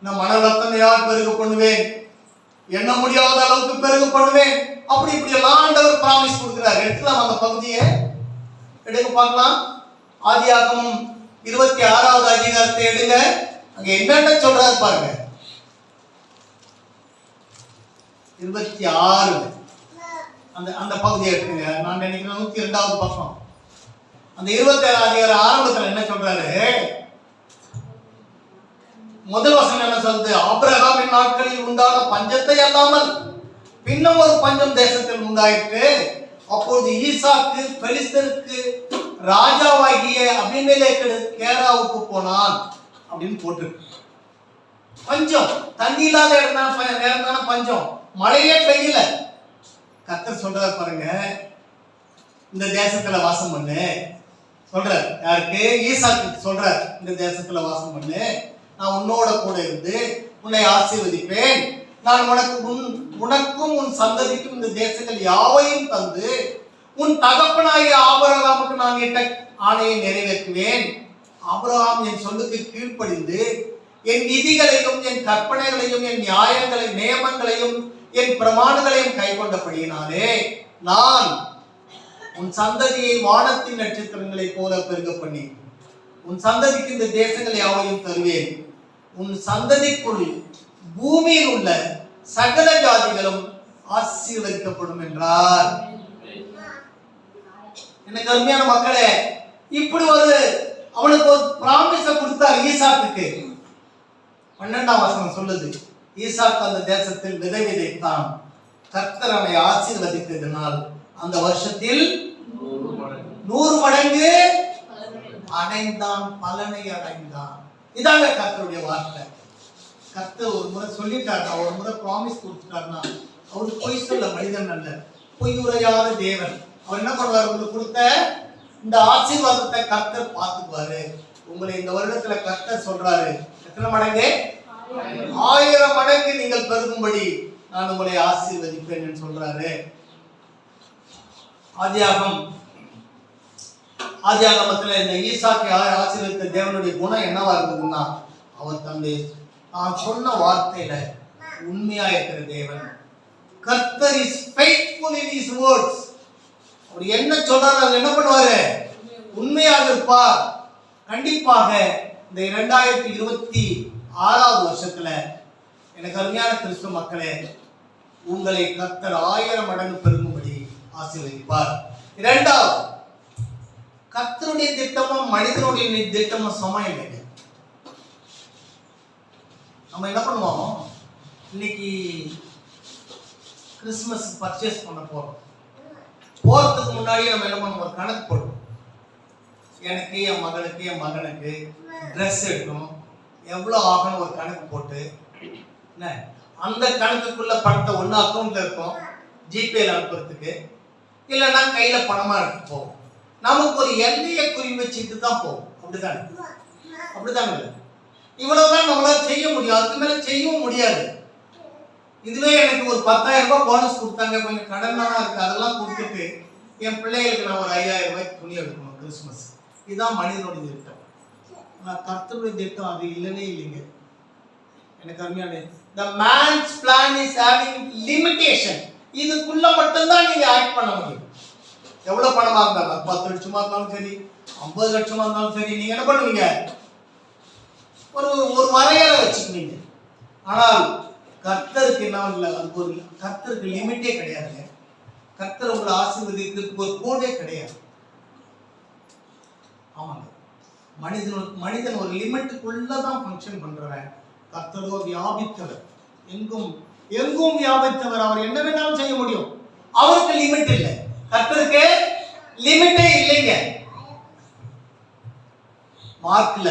நான் மனரத்தனையால் பெருக பண்ணுவேன், எண்ண முடியாத அளவுக்கு பெருக பண்ணுவேன். அப்படி இப்படி எல்லாம் ஆண்டவர் பிராமிஸ் கொடுக்கிறார். எடுக்கலாம் அந்த பகுதியை எடுக்க பார்க்கலாம். ஆதியாகமம் 26வது அதிகாரத்தை எடுங்க. அங்க என்னென்ன சொல்றாரு பாருங்க. 26 அந்த பகுதியை எடுத்துங்க. நான் நினைக்கிறேன் 102வது பக்கம். அந்த 27 அதிகார ஆரம்பத்தில் என்ன சொல்றாரு, முதல் வசனம் என்ன சொல்றது, ஆபிரகாமின் நாட்களில் உண்டான பஞ்சத்தை அல்லாமல் பின்னும் ஒரு பஞ்சம் தேசத்தில் உண்டாயிற்று. அப்போது ஈசாக்கு பெலிஸ்தருக்கு ராஜாவாகிய அபிமெலேக்கு கேராவுக்கு போனான் அப்படின்னு போட்டிருக்கு. பஞ்சம், தண்ணி இல்லாத நேரம் தானே பஞ்சம், மழையே பெய்யல. கர்த்தர் சொல்றாரு பாருங்க, இந்த தேசத்துல வாசம் பண்ணு சொல்றார். யாருக்கு? ஈசாக்கு சொல்றார், இந்த தேசத்துல வாசம் பண்ணு, நான் உன்னோட கூட இருந்து உன்னை ஆசீர்வதிப்பேன், நான் உனக்கும் உன் சந்ததிக்கும் இந்த தேசங்கள் யாவையும் தந்து உன் தகப்பனாகிய ஆபிரகாமுக்கு நான் இட்ட ஆணையை நிறைவேற்றுவேன். ஆபிரகாம் என் சொல்லுக்கு கீழ்ப்படிந்து என் விதிகளையும் என் கற்பனைகளையும் என் நியமங்களையும் என் பிரமாணங்களையும் கைக்கொண்டபடியினாலே நான் உன் சந்ததியை வானத்தின் நட்சத்திரங்களைப் போல பெருக பண்ணி உன் சந்ததிக்கு இந்த தேசங்கள் யாவையும் தருவேன். உன் சந்ததிக்குள் பூமியில் உள்ள சகல ஜாதிகளும் ஆசீர்வதிக்கப்படும் என்றார். எனக்கு அருமையான மக்களே, இப்படி அவனுக்கு ஒரு பிராமிஸ கொடுத்தார் ஈசாக்குக்கு. 12ஆம் வசனம் சொல்லுது, ஈசாக்கு அந்த தேசத்தில் விதை விதைத்தான். கர்த்தர் அவனை ஆசீர்வதித்ததினால் அந்த வருஷத்தில் 100 மடங்கு அடைந்தான், பலனை அடைந்தான். இதாங்க கர்த்தருடைய வார்த்தை. கர்த்தர் ஒரு முறை சொல்லிட்டாருன்னா, ஒரு முறை ப்ராமிஸ் கொடுத்துட்டாருன்னா, அவரு பொய் சொல்ல மனிதன் அல்ல, பொய் உரையாத தேவன். அவர் என்ன பண்ணுவார்? உங்களுக்கு கொடுத்த இந்த ஆசீர்வாதத்தை கர்த்தர் பார்த்துக்குவாரு. உங்களை இந்த வருடத்துல கர்த்தர் சொல்றாரு, எத்தனை மடங்கு? 1000 மடங்கு நீங்கள் பெருகும்படி நான் உங்களை ஆசீர்வதிப்பேன் சொல்றாரு. ஆதியாகமத்துல இந்த ஈசாக்கை ஆசீர்வதித்த தேவனுடைய குணம் என்னவா இருந்ததுன்னா, அவர் தான் சொன்ன வார்த்தையில உண்மையா இருக்கிற தேவன். கர்த்தர் is faithful in his words. அவர் என்ன சொல்றாரு அது என்ன பண்ணுவாரு? உண்மையாக இருப்பார். கண்டிப்பாக இந்த 2026வது வருஷத்துல எனக்கு அருமையான கிறிஸ்துவ மக்களே, உங்களை கர்த்தர் 1000 மடங்கு பெருகும்படி ஆசீர்வதிப்பார். இரண்டாவது, கர்த்தருடைய திட்டமும் மனிதனுடைய திட்டமும் சமம் இல்லைங்க. நம்ம என்ன பண்ணுவோம்? இன்னைக்கு கிறிஸ்துமஸ் பர்ச்சேஸ் பண்ண போறதுக்கு முன்னாடி நம்ம என்ன பண்ணுவோம்? கணக்கு போடுவோம். எனக்கு என் மகனுக்கு ட்ரெஸ் எடுக்கணும், எவ்வளோ ஆகணும் ஒரு கணக்கு போட்டு அந்த கணக்குக்குள்ள பணத்தை ஒன்று அக்கௌண்ட்ல இருக்கும், ஜிபேல அனுப்புறதுக்கு, இல்லைன்னா கையில பணமா எடுத்து போவோம். நமக்கு ஒரு எல்லையை குறி வச்சுட்டு தான் போவோம். அப்படிதானே? இவ்வளவுதான் நம்மளால செய்ய முடியும், அதுக்கு மேல செய்யவும் முடியாது. இதுவே எனக்கு ஒரு 10,000 ரூபாய் போனஸ் கொடுத்தாங்க, கொஞ்சம் கடன் தான் இருக்கு, அதெல்லாம் கொடுத்துட்டு என் பிள்ளைகளுக்கு நான் ஒரு 5,000 ரூபாய்க்கு துணி எடுக்கணும் கிறிஸ்துமஸ். இதுதான் மனிதனுடைய திட்டம். நான் கர்த்தருடைய திட்டம் அது இல்லவே இல்லைங்க. எனக்கு அருமையான the man's plan is having limitation. இதுக்குள்ள மட்டும்தான் நீங்க ஆக்ட் பண்ண முடியும். எவ்வளவு பணமா இருந்தாலும், 10 லட்சமா இருந்தாலும் சரி, 50 லட்சமா இருந்தாலும் சரி, நீங்க என்ன பண்ணுவீங்க? ஒரு வரையறை வச்சுக்குவீங்க. ஆனால் கர்த்தருக்கு என்ன இல்லை, அது ஒரு கர்த்தருக்கு லிமிட்டே கிடையாதுங்க. கர்த்தர் உங்களை ஆசீர்வதிக்கிறதுக்கு ஒரு கோடே கிடையாது. ஆமாங்க, மனிதன் ஒரு லிமிட்டுக்குள்ளதான் ஃபங்க்ஷன் பண்றவன். கர்த்தரோ வியாபித்தவர், எங்கும் வியாபித்தவர். அவர் என்ன வேணாலும் செய்ய முடியும். அவருக்கு லிமிட் இல்லை, கர்த்தருக்கு லிமிட்டே இல்லைங்க. மார்க்ல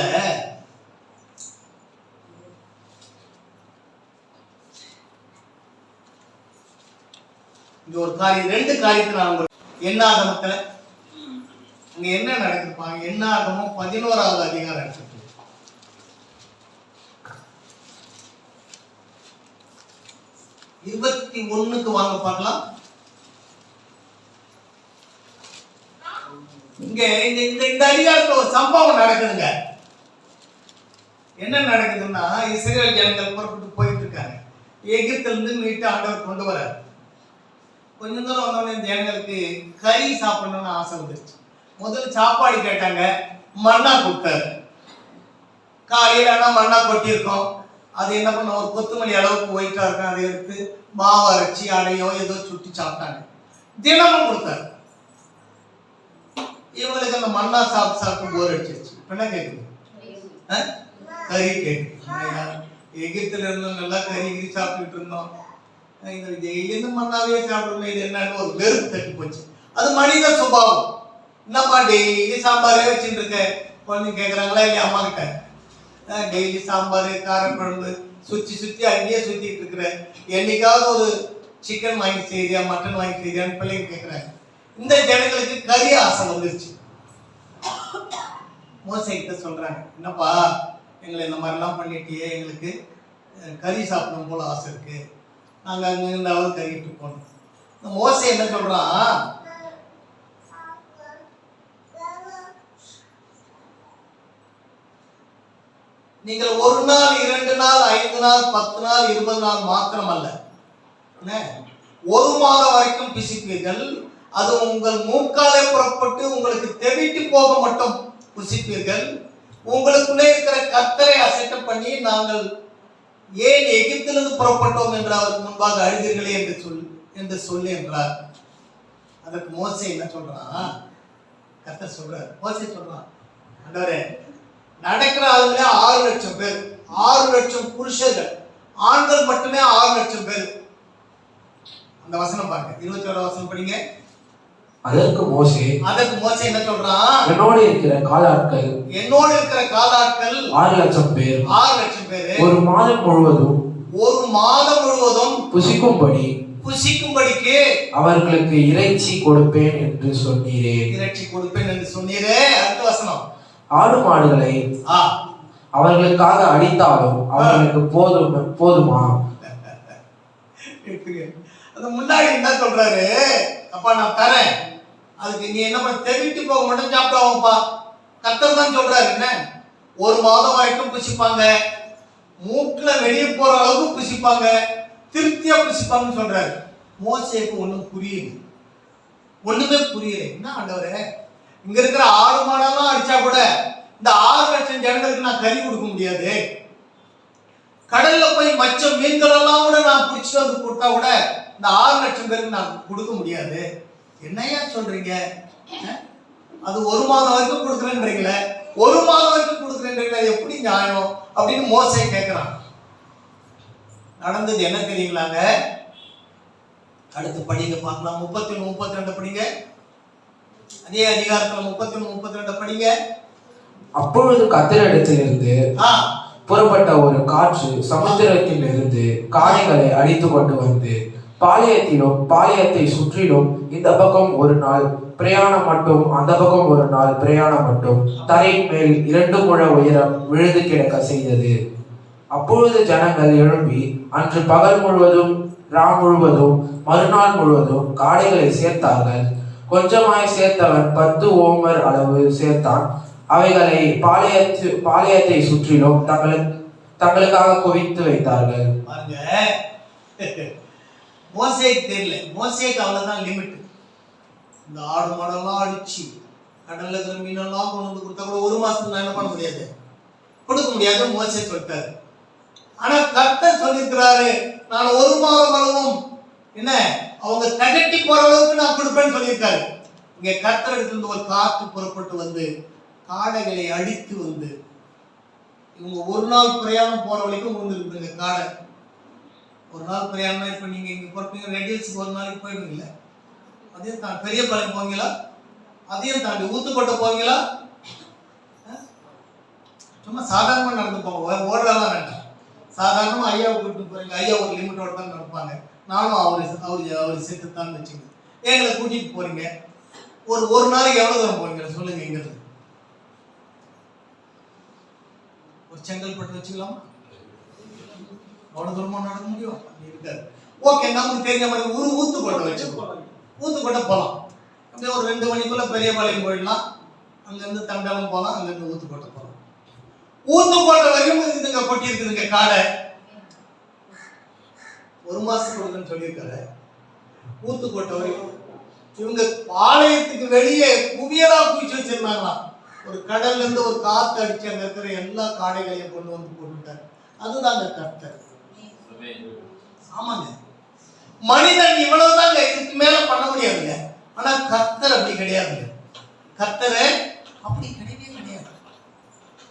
இங்க ஒரு காரியம், 2 காரியத்தை நான் என்னாகமத்துல அங்க என்ன நடக்குதுப்பாங்க? என்னாகமம் 11வது அதிகாரம் எடுத்து 21க்கு வாங்க பார்க்கலாம். இங்க இந்த அதிகாரத்துல ஒரு சம்பவம் நடக்குதுங்க. என்ன நடக்குதுன்னா, இஸ்ரேல் ஜனங்கள் புறப்பட்டு போயிட்டு இருக்காங்க. எகிப்துல இருந்து மீட்டு ஆண்டவர் கொண்டு வராரு. கொஞ்ச தூரம் வந்தோடனே ஜனங்களுக்கு கறி சாப்பிடணும்னு ஆசை வந்துருச்சு. முதல்ல சாப்பாடு கேட்டாங்க, மண்ணா கொடுத்தாரு. காலையில ஆனா மண்ணா கொட்டியிருக்கோம். அது என்ன பண்ண, ஒரு கொத்துமல்லி அளவுக்கு ஒயிட்டா இருக்கும், அதை எடுத்து மாவு அரைச்சி அடையோ ஏதோ சுட்டி சாப்பிட்டாங்க. தினமும் கொடுத்தாரு. இவங்களுக்கு அந்த மண்ணா சாப்பிட்டு போர் அடிச்சிருச்சு. என்ன கேட்குது? கறி கேட்குது. எகிப்துல இருந்தோம், நல்லா கறி சாப்பிட்டுட்டு இருந்தோம், டெய்லியும் மண்ணாவே சாப்பிடணும், இது என்னன்னு ஒரு வெறுப்பு தட்டி போச்சு. அது மனித சுபாவம். என்னப்பா டெய்லி சாம்பாரே வச்சுட்டு இருக்க? குழந்தைங்க கேட்குறாங்களா இல்லையா அம்மா கிட்ட? டெய்லி சாம்பார் காரக்குழம்பு சுற்றி அங்கேயே சுற்றிட்டு இருக்கிற, என்னைக்காவது ஒரு சிக்கன் வாங்கி செய்தியா மட்டன் வாங்கி செய்தியான்னு பிள்ளைங்க கேட்குறாங்க. இந்த ஜனங்களுக்கு கறி ஆசை வந்துருச்சு. மோசே கிட்ட சொல்றாங்க, என்னப்பா எங்களை இந்த மாதிரிலாம் பண்ணிட்டியே, எங்களுக்கு கறி சாப்பிடணும் போல ஆசை இருக்கு, நாங்க அங்கிருந்தாவது கறிட்டு போனோம். இந்த மோசே என்ன சொல்றான், நீங்கள் 1 நாள் 2 நாள் 5 நாள் 10 நாள் 20 நாள் மாத்திரம் அல்ல, 1 மாதம் வரைக்கும் புசிப்பீர்கள். அது உங்கள் மூக்காலே புறப்பட்டு உங்களுக்கு தெவிட்டு போக மட்டும் புசிப்பீர்கள். உங்களுக்குள்ளே இருக்கிற கர்த்தரை அசட்டை பண்ணி நாங்கள் ஏன் எகிப்திலிருந்து புறப்பட்டோம் என்று அவருக்கு முன்பாக அழுதீர்களே என்று சொல்லி என்றார். அதற்கு மோசே என்ன சொல்றான், கர்த்தர் சொல்றார், மோசே சொல்றான், ஆண்டவரே நடக்கிற ஆளுங்களே 6 லட்சம் பேர், 6 லட்சம் புருஷர்கள், ஆண்கள் மட்டுமே 6 லட்சம் பேர். அந்த வசனம் பாருங்க, 21 வசனம் படிங்க. அதற்கு மோசே என்ன சொல்றான், என்னோடு இருக்கிற காலாட்கள் 6 லட்சம் பேர் ஒரு மாதம் முழுவதும் புசிக்கும்படிக்கு அவர்களுக்கு இறைச்சி கொடுப்பேன் என்று சொன்னீரே. அடுத்த வசனம், ஆடு மாடுகளை அவர்களுக்காக அடித்தாலும் அவர்களுக்கு போதுமா? அது முன்னாடி என்ன சொல்றாரு, அப்பா நான் தரேன், அதுக்கு நீ என்ன பண்ண, தெவிட்டு போக மட்டும் சாப்பிடுவாங்கப்பா. கர்த்தர் தான் சொல்றாரு, என்ன 1 மாதம் வரைக்கும் புசிப்பாங்க, மூக்குல வெளியே போற அளவுக்கு புசிப்பாங்க, திருப்தியா புசிப்பாங்கன்னு சொல்றாரு. மோசேக்கு ஒண்ணுமே புரியல. என்ன ஆண்டவரே, இங்க இருக்கிற ஆடு மாடெல்லாம் அடிச்சா கூட இந்த 6 லட்சம் ஜனங்களுக்கு நான் கறி கொடுக்க முடியாது. கடல்ல போய் மற்ற மீன்கள் எல்லாம் கூட நான் பிடிச்சிட்டு வந்து கொடுத்தா கூட இந்த 6 லட்சம் பேருக்கு நான் கொடுக்க முடியாது. என்னையா சொல்றீங்க, அது 1 மாதம் வரைக்கும் கொடுக்குறேன்றீங்களே, 1 மாதம் வரைக்கும் கொடுக்குறேன்றீங்களே, எப்படி நியாயம் அப்படின்னு மோசே கேட்கிறான். நடந்தது என்ன தெரியுங்களாங்க, அடுத்து படிங்க பார்க்கலாம். 31 32 படிங்க, அதே அதிகாரத்துல 31 32 படிங்க. அப்பொழுது கர்த்தரிடத்திலிருந்து புறப்பட்ட ஒரு காற்று சமுத்திரத்தில் இருந்து காளைகளை அடித்து கொண்டு வந்து பாளையத்தை சுற்றிலும் இந்த பக்கம் 1 நாள் பிரயாணம் மட்டும் அந்த பக்கம் 1 நாள் பிரயாணம் மட்டும் தரையின் மேல் 2 முழ உயரம் விழுது கிடக்க செய்தது. அப்பொழுது ஜனங்கள் எழும்பி அன்று பகல் முழுவதும் ராம் முழுவதும் மறுநாள் முழுவதும் காளைகளை சேர்த்தார்கள். கொஞ்சமாய் சேர்த்தவன் 10 ஓமர் அளவு சேர்த்தான். அவைகளை பாளையத்தை சுற்றிலும் தங்களுக்காக குவித்து வைத்தார்கள். மோசேக்கு தெரியல, மோசேக்கு அவ்வளவுதான் லிமிட். இந்த ஆடு மாடெல்லாம் அடிச்சு கடல்ல இருக்கிற மீனெல்லாம் கொண்டு வந்து கொடுத்தா கூட 1 மாசத்துக்கு என்ன பண்ண முடியாது, கொடுக்க முடியாது. மோசே சொல்லிட்டாரு. ஆனா கர்த்தர் சொல்லியிருக்கிறாரு, நான் 1 மாதம் அளவும் என்ன அவங்க தகட்டி போற அளவுக்கு நான் கொடுப்பேன்னு சொல்லியிருக்காரு. இங்க கர்த்தர் எடுத்து ஒரு காற்று புறப்பட்டு வந்து காடைகளை அடித்து வந்து இவங்க 1 நாள் பிரயாணம் போற வரைக்கும் வந்துருக்குங்க காடை. 1 நாள் பிரயாணம், இப்ப நீங்க இங்க போறீங்க ரெடில்ஸுக்கு 1 நாளைக்கு போயிடுவீங்கள, அதையும் தாண்டி பெரிய பாளையம் போவீங்களா, அதையும் தாண்டி ஊத்துக்கோட்டை போவீங்களா, சும்மா சாதாரணமா நடந்து போங்க, ஓடலாம் வேண்டாம். சாதாரணமா ஐயாவை கூப்பிட்டு போறீங்க, ஐயா ஒரு லிமிட்டோட தான் நடப்பாங்க. நானும் அவரு செத்து தான் வச்சுங்க, எங்களை கூட்டிட்டு போறீங்க. ஒரு நாளைக்கு எவ்வளவு தூரம் போவீங்க சொல்லுங்க, இங்க ஒரு செங்கல்பட்டு வச்சுக்கலாமா, அவ்வளவு தூரமா நடக்க முடியும் இருக்காது. ஓகே, நமக்கு தெரிஞ்ச மாதிரி ஊத்துக்கோட்டை வச்சுக்கோம், ஊத்துக்கோட்டை போகலாம். அப்படியே ஒரு 2 மணிக்குள்ள பெரிய பாளையம் போயிடலாம், அங்கிருந்து தண்டலம் போகலாம், அங்கிருந்து ஊத்துக்கோட்டை போகலாம். ஊத்துக்கோட்டை வரையும் இருக்குதுங்க, கொட்டி இருக்குதுங்க காடை. 1 மாசம் கொடுக்குன்னு சொல்லியிருக்காரு. ஊத்துக்கோட்டை வரைக்கும் இவங்க பாளையத்துக்கு வெளியே குவியலா குவிச்சு வச்சிருந்தாங்களாம். ஒரு கடல்ல இருந்து ஒரு காத்து அடிச்சு அங்க இருக்கிற எல்லா காடைகளையும் கொண்டு வந்து போட்டுட்டாரு. அதுதாங்க கர்த்தர். ஆமாங்க, மனிதன் இவ்வளவுதாங்க, இதுக்கு மேல பண்ண முடியாதுங்க. ஆனா கர்த்தர் அப்படி கிடையாதுங்க. கர்த்தர் அப்படி கிடையவே கிடையாது.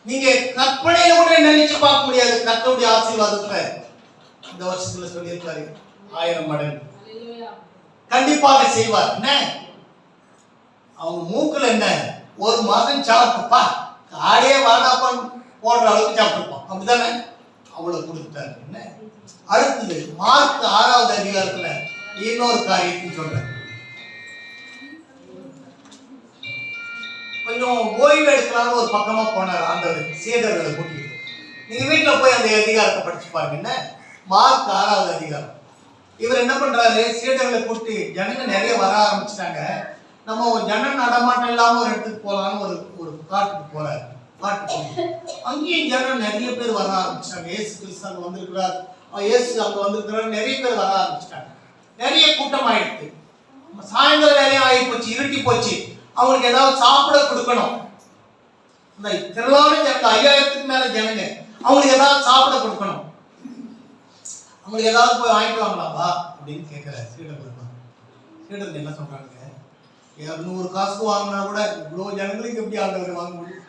நீங்க கற்பனையில கூட நினைச்சு பார்க்க முடியாது. கர்த்தருடைய ஆசீர்வாதத்துல இந்த வருஷத்துல சொல்லியிருக்காரு 1000 மடங்கு கண்டிப்பாக செய்வார். என்ன அவங்க மூக்குல என்ன 1 மாதம் சாப்பிட்டுப்பா, காடையே வாடாப்பான்னு போடுற அளவுக்கு சாப்பிட்டுப்பான், அப்படித்தானே அவ்வளவு கொடுத்துட்டாரு. என்ன அடுத்தது மார்க் 6வது அதிகாரத்துல இன்னொரு காரியத்தை சொல்றேன். கொஞ்சம் ஓய்வு எடுக்கலாம்னு ஒரு பக்கமா போனார் ஆண்டவர் சீடர்களை கூட்டிட்டு. நீங்க வீட்டுல போய் அந்த அதிகாரத்தை படிச்சு பாருங்க. என்ன மார்க் 6வது அதிகாரம் இவர் என்ன பண்றாரு, சீடர்களை கூட்டி ஜனங்க நிறைய வர ஆரம்பிச்சிட்டாங்க. நம்ம ஒரு ஜன நடமாட்டம் இல்லாம ஒரு இடத்துக்கு போலான்னு ஒரு காட்டுக்கு போறாரு. காட்டுக்கு அங்கேயும் ஜனம் நிறைய பேர் வர ஆரம்பிச்சிட்டாங்க. இயேசு கிறிஸ்து அங்க வந்திருக்கிறார், இயேசு அங்க வந்திருக்கிறார், நிறைய பேர் வர ஆரம்பிச்சிட்டாங்க. நிறைய கூட்டம் ஆயிடுச்சு. சாயந்தரம் வேலையும் ஆகி போச்சு, இருட்டி போச்சு. அவங்களுக்கு ஏதாவது சாப்பிட கொடுக்கணும். இந்த திரளான ஜனங்க, 5000க்கு மேல ஜனங்க, அவங்களுக்கு ஏதாவது சாப்பிட கொடுக்கணும். அவங்களுக்கு ஏதாவது போய் வாங்கிட்டு வாங்கலாமா அப்படின்னு கேட்கிறாரு சீடர்கள். சீடர்கள் என்ன சொல்றாங்க, 200 காசுக்கு வாங்கினா கூட இவ்வளவு ஜனங்களுக்கு எப்படி ஆண்டவர் வாங்க முடியும்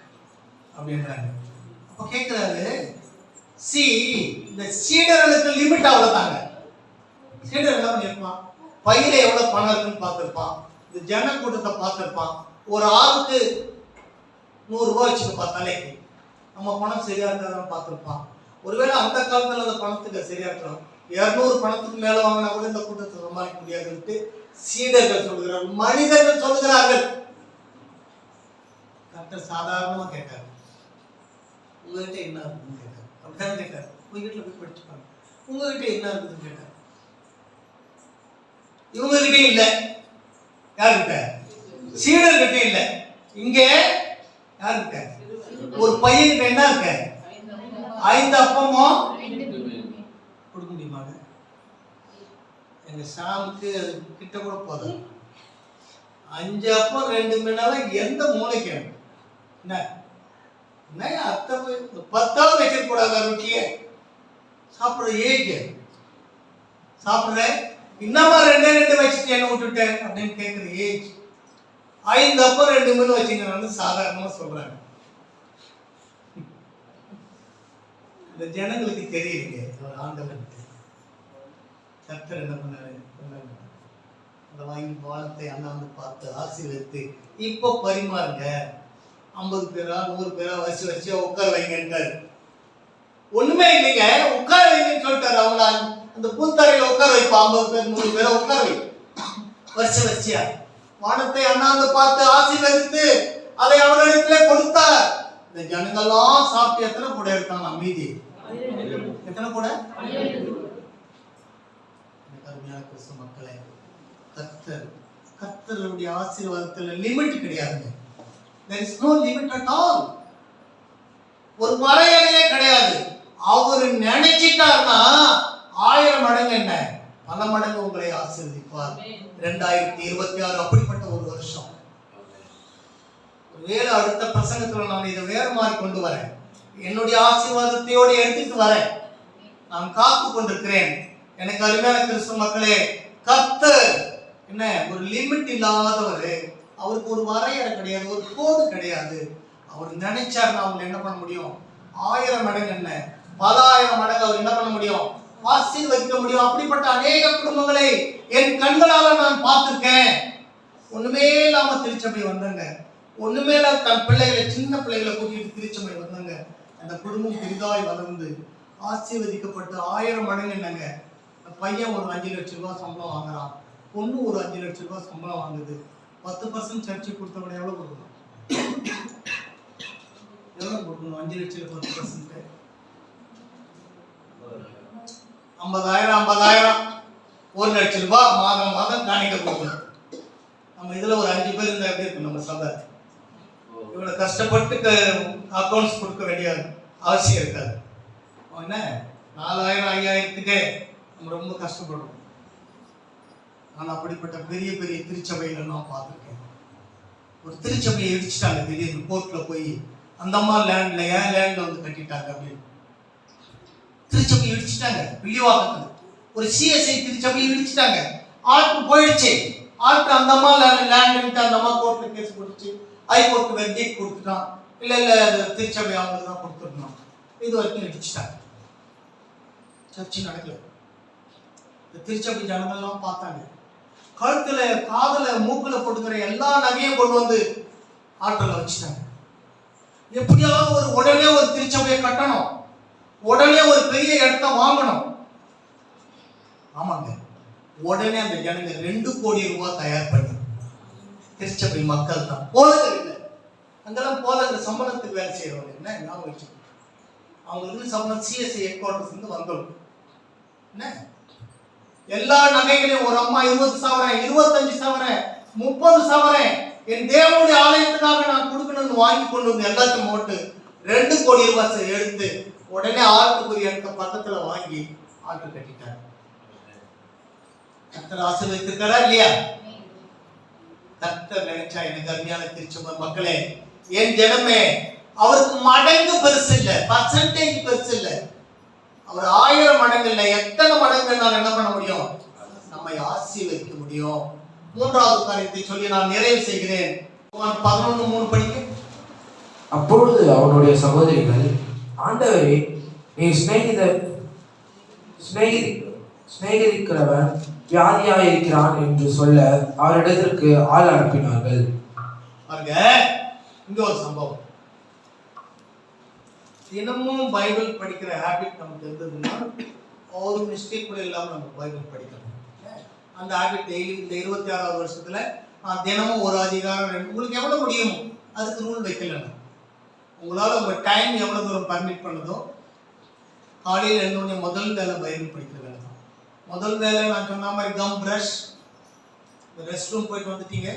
அப்படின்றாங்க. அப்ப கேட்கிறாரு, இந்த சீடர்களுக்கு லிமிட் அவ்வளவுதாங்க. சீடர் என்ன பண்ணிருப்பான், பையில எவ்வளவு பணம் இருக்குன்னு பார்த்திருப்பான், இந்த ஜன கூட்டத்தை பார்த்திருப்பான். ஒரு ஆளுக்கு 100 ரூபாய் வச்சுக்கப்பா தலைக்கு, நம்ம பணம் சரியா இருக்காதான் பார்த்திருப்பான். ஒருவேளை அந்த காலத்துல அந்த பணத்துக்கு சரியா இருக்கணும், 200 பணத்துக்கு மேல வாங்கினா கூட இந்த கூட்டத்தை சமாளிக்க முடியாதுன்ட்டு சீடர்கள் சொல்லுகிறார்கள், மனிதர்கள் சொல்லுகிறார்கள். கர்த்தர் சாதாரணமா கேட்டார், உங்ககிட்ட என்ன இருக்குன்னு கேட்டார். அப்படிதான் கேட்டார். உங்க வீட்டுல போய் படிச்சுப்பாங்க, உங்ககிட்ட என்ன இருக்குன்னு கேட்டார். இவங்க கிட்டே இல்ல, யாருக்கிட்ட, சீடர்கிட்ட இல்ல. இங்க யாருக்கிட்ட, ஒரு பையன்கிட்ட என்ன இருக்க, 5 அப்பமும் கொடுக்க முடியுமாங்க? எங்க சாமுக்கு கிட்ட கூட போதும். 5 அப்பம் 2 மீனாலும் எந்த மூளைக்கு என்ன அத்தை 10வது வச்சிருக்க கூடாது. ரொட்டிய சாப்பிடுற ஏஜ் சாப்பிடுற, இன்னமா 2 வச்சுட்டு என்ன விட்டுட்டேன் அப்படின்னு கேட்குற ஏஜ். 5 அப்பம் 2 மீன் வச்சுங்க சாதாரணமா சொல்றாங்க. இந்த ஜனங்களுக்கு தெரியலைங்க ஆண்டவனுக்கு. கர்த்தர் என்ன பண்ணாரு, அதை வாங்கி வானத்தை அண்ணாந்து பார்த்து ஆசீர்வதித்து இப்போ பரிமாறுங்க, 50 பேரா 100 பேரா வரிசையா உட்கார வைங்கன்றாரு. ஒண்ணுமே இல்லைங்க, உட்கார வைங்கன்னு சொல்லிட்டாரு. அவங்கள அந்த பூத்தரையில உட்கார வைப்பா, 50 பேர் 100 பேரை உட்கார வை, வரிசையா வானத்தை அண்ணாந்து பார்த்து ஆசீர்வதித்து அதை அவரிடத்துல கொடுத்தார். இந்த ஜனங்கள்லாம் சாப்பிட்டு எத்தனை கூட இருக்காங்க, அமைதி எத்தனை கூட. அருமையான கிறிஸ்து மக்களே, கர்த்தருடைய ஆசீர்வாதத்துல லிமிட் கிடையாதுங்க. there is no limit at all. ஒரு வரையறையே கிடையாது. அவரு நினைச்சிட்டார்னா 1000 மடங்கு என்ன, பல மடங்கு உங்களை ஆசீர்வதிப்பார். 2026 அப்படிப்பட்ட ஒரு வருஷம். வேலை அடுத்த பிரசங்கத்துல நான் இதை வேறு மாதிரி கொண்டு வரேன். என்னுடைய ஆசீர்வாதத்தையோடு எடுத்துட்டு வரேன். நான் காத்து கொண்டிருக்கிறேன். எனக்கு அருமையான கிறிஸ்து மக்களே, கர்த்தர் என்ன ஒரு லிமிட் இல்லாதவர். அவருக்கு ஒரு வரையறை கிடையாது, ஒரு கோடு கிடையாது. அவர் நினைச்சாருன்னா அவங்க என்ன பண்ண முடியும், 1000 மடங்கு என்ன, பல 1000 மடங்கு அவர் என்ன பண்ண முடியும், ஆசீர்வதிக்க முடியும். அப்படிப்பட்ட அநேக குடும்பங்களை என் கண்களால நான் பார்த்திருக்கேன். ஒண்ணுமே இல்லாம திருச்சபை வந்தாங்க, ஒண்ணுமே இல்லாம தன் பிள்ளைகளை, சின்ன பிள்ளைகளை கூட்டிட்டு திருச்சபை வந்தாங்க. அந்த குடும்பம் பெரிதாய் வளர்ந்து ஆசீர்வதிக்கப்பட்டு 1000 மடங்கு என்னங்க. பையன் ஒரு 5 லட்சம் ரூபாய் சம்பளம் வாங்குறான், பொண்ணு ஒரு 5 லட்சம் ரூபாய் சம்பளம் வாங்குது. 10% சர்ச்சைக்கு கொடுத்தவங்க எவ்வளவு கொடுக்கணும், எவ்வளவு கொடுக்கணும்? 5 லட்சம் 10% 50,000 1 லட்சம் ரூபாய் மாதம் மாதம் காணிக்க கொடுக்கணும். நம்ம இதுல ஒரு 5 பேர் இருந்தா எப்படி இருக்கும் நம்ம சபை? இவ்வளவு கஷ்டப்பட்டு அக்கௌண்ட்ஸ் கொடுக்க வேண்டிய அவசியம் இருக்காது. என்ன 4000 5000க்கு நம்ம ரொம்ப கஷ்டப்படுறோம். ஆனால் அப்படிப்பட்ட பெரிய பெரிய திருச்சபையில நான் பார்த்துருக்கேன். ஒரு திருச்சபையை இடிச்சுட்டாங்க திடீர்னு கோர்ட்ல போய், அந்த அம்மா லேண்ட்ல ஏன் லேண்ட்ல வந்து கட்டிட்டாங்க அப்படின்னு திருச்சபை இடிச்சுட்டாங்க. வில்லிவாக்கத்துல ஒரு சிஎஸ்ஐ திருச்சபையை இடிச்சுட்டாங்க. ஆட்டு போயிடுச்சு, ஆட்டு அந்த அம்மா லேண்ட் அந்த அம்மா கோர்ட்ல கேஸ் கொடுத்துச்சு. ஹைகோர்ட் வெர்டிக்ட் கொடுத்துட்டான், இல்ல அது திருச்சபை அவங்களுக்கு தான் கொடுத்துருக்கணும். இது வரைக்கும் இடிச்சுட்டாங்க. சர்ச்சை நடக்கல. இந்த திருச்சபை ஜனங்கள்லாம் பார்த்தாங்க. கழுத்துல காதுல மூக்குல போட்டுக்கிற எல்லா நகையும் கொண்டு வந்து ஆற்றல வச்சுட்டாங்க. எப்படியாவது உடனே ஒரு திருச்சபையை கட்டணும், உடனே ஒரு பெரிய இடத்த வாங்கணும். ஆமாங்க, உடனே அந்த ஜனங்க 2 கோடி ரூபாய் தயார் பண்ணி, திருச்சபை மக்கள் தான், போதகர் இல்லை. அங்கெல்லாம் போதகர் சம்பளத்துக்கு வேலை செய்யறவங்க என்ன ஞாபகம் வச்சு, அவங்களுக்கு சம்பளம் சிஎஸ்ஐ ஹெட் குவார்டர்ஸ் இருந்து வந்துடும். என்ன எல்லா நகைகளையும் ஒரு அம்மா 20 சவரன் 25 சவரன் 30 சவரன் என் தேவனுடைய ஆலயத்துக்காக நான் கொடுக்கணும்னு வாங்கி கொண்டு வந்து எல்லாத்தையும் போட்டு 2 கோடி ரூபாய் எடுத்து உடனே ஆட்டுக்குரிய இடத்த பக்கத்துல வாங்கி ஆட்டு கட்டிட்டார். கர்த்தர் ஆசீர்வதித்திருக்காரா இல்லையா? கர்த்தர் நினைச்சா எனக்கு அருமையான திருச்சபை மக்களே, என் ஜனமே, அவருக்கு மடங்கு பெருசு இல்ல, பர்சன்டேஜ் பெருசு இல்ல. அவர் 1000 மடங்கு இல்ல, எத்தனை மடங்கு நான் என்ன பண்ண முடியும்? நம்மை ஆசீர்வதிக்க முடியும். மூன்றாவது காரியத்தை சொல்லி நான் நிறைவு செய்கிறேன். 11:3 படிக்க. அப்பொழுது அவனுடைய சகோதரிகள், ஆண்டவரே, நீ சிநேகிக்கிறவன் வியாதியாயிருக்கிறான் என்று சொல்ல அவரிடத்திற்கு ஆள் அனுப்பினார்கள். பாருங்க, இங்க ஒரு சம்பவம். தினமும் பைபிள் படிக்கிற ஹாபிட் நமக்கு இருந்ததுன்னா ஒரு மிஸ்டேக் கூட இல்லாம நம்ம பைபிள் படிக்கணும். அந்த ஹாபிட் டெய்லி இந்த 26வது வருஷத்துல நான் தினமும் ஒரு அதிகாரம் உங்களுக்கு எவ்வளவு முடியும் அதுக்கு ரூல் வைக்கல. உங்களால உங்க டைம் எவ்வளவு தூரம் பர்மிட் பண்ணுதோ, காலையில் எழுந்தோடனே முதல் வேலை பைபிள் படிக்கிற வேலை தான். முதல் வேலை நான் சொன்ன மாதிரி கம் பிரஷ். ரெஸ்ட் ரூம் போயிட்டு வந்துட்டீங்க,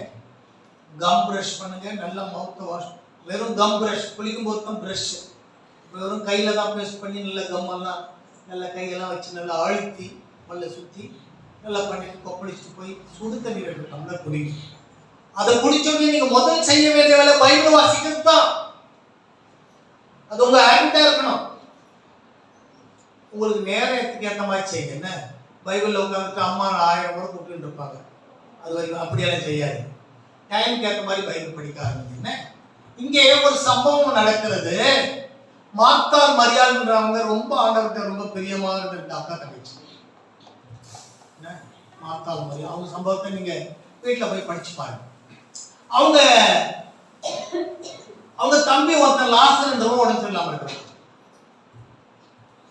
கம் பிரஷ் பண்ணுங்க, நல்லா மவுத்தை வாஷ். வெறும் கம் பிரஷ், குளிக்கும் போது தான் பிரஷ், வெறும் கையில தான் பிரஷ் பண்ணி நல்லா கம்மெல்லாம் நல்லா கையெல்லாம் வச்சு நல்லா அழுத்தி பல்ல சுற்றி நல்லா பண்ணிட்டு கொப்பளிச்சுட்டு போய் சுடு தண்ணி 2 டம்ளர் குடிங்க. அதை குடிச்சோடனே நீங்க முதல் செய்ய வேண்டிய வேலை பைபிள் வாசிக்கிறது தான். அது உங்க ஹேபிட்டா இருக்கணும். உங்களுக்கு நேரத்துக்கு ஏற்ற மாதிரி செய்யுங்க. என்ன பைபிள்ல உட்காந்துட்டு அம்மா 1000 முறை கூப்பிட்டு இருப்பாங்க, அது வரைக்கும் அப்படியெல்லாம் செய்யாது. டைமுக்கு ஏற்ற மாதிரி பைபிள் படிக்க ஆரம்பிங்க. இங்கே ஒரு சம்பவம் நடக்கிறது. மார்த்தாள் மரியாள்ன்றவங்க ரொம்ப ஆண்டவர்கிட்ட ரொம்ப பிரியமாக இருந்த அக்கா தங்கச்சி. மார்த்தாள் மரியாள் அவங்க சம்பவத்தை நீங்க வீட்டில் போய் படிச்சு பாருங்க. அவங்க தம்பி ஒருத்தர் லாசர்ன்றவங்க உடம்பு சரியில்லாம இருக்கிறாங்க.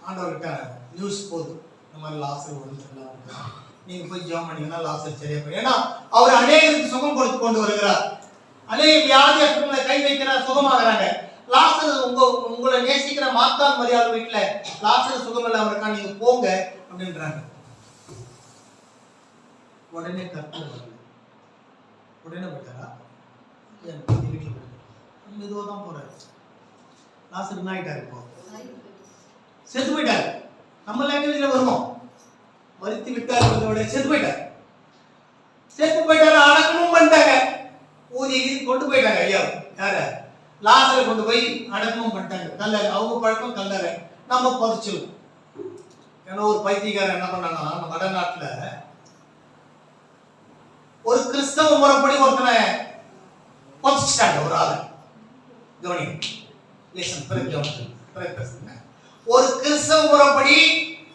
ஆண்டவர்கிட்ட நியூஸ் போகுது, இந்த மாதிரி லாசர் உடம்பு சரியில்லாம இருக்கிறாங்க, நீங்க போய் ஜெபம் பண்ணீங்கன்னா லாசர் சரியா போயிடும். ஏன்னா அவர் அநேகருக்கு சுகம் கொடுத்து கொண்டு வருகிறார். அநேக வியாதியற்றவங்களை கை வைக்கிறார், சுகமாகறாங்க. லாசர் உங்களை நேசிக்கிற மார்த்தாள் மரியாள் வீட்டுல லாசர் சுகம் இல்லாம இருக்கா, நீங்க போங்க அப்படின்றாங்க. உடனே கர்த்தர் வரல. உடனே போயிட்டாரா? வீட்டுல மெதுவாக தான் போறாரு. லாசர் என்ன ஆயிட்டாரு? இப்போ செத்து போயிட்டாரு. நம்ம லாங்குவேஜ்ல வருவோம், மரித்து விட்டார், செத்து போயிட்டார். செத்து போயிட்டாரு. அடக்கமும் பண்ணிட்டாங்க, ஊதி கொண்டு போயிட்டாங்க. ஐயா யார? லாசரை கொண்டு போய் அடக்கமும் பண்ணிட்டாங்க. கல்லறை, அவங்க பழக்கம் கல்லறை, நம்ம புதைச்சிருவோம். ஏன்னா ஒரு பைத்தியக்காரன் என்ன பண்ணாங்கன்னா, நம்ம வடநாட்டுல ஒரு கிறிஸ்தவ முறைப்படி ஒருத்தனை புதைச்சிட்டாங்க. ஒரு ஆளு ஒரு கிறிஸ்தவ முறைப்படி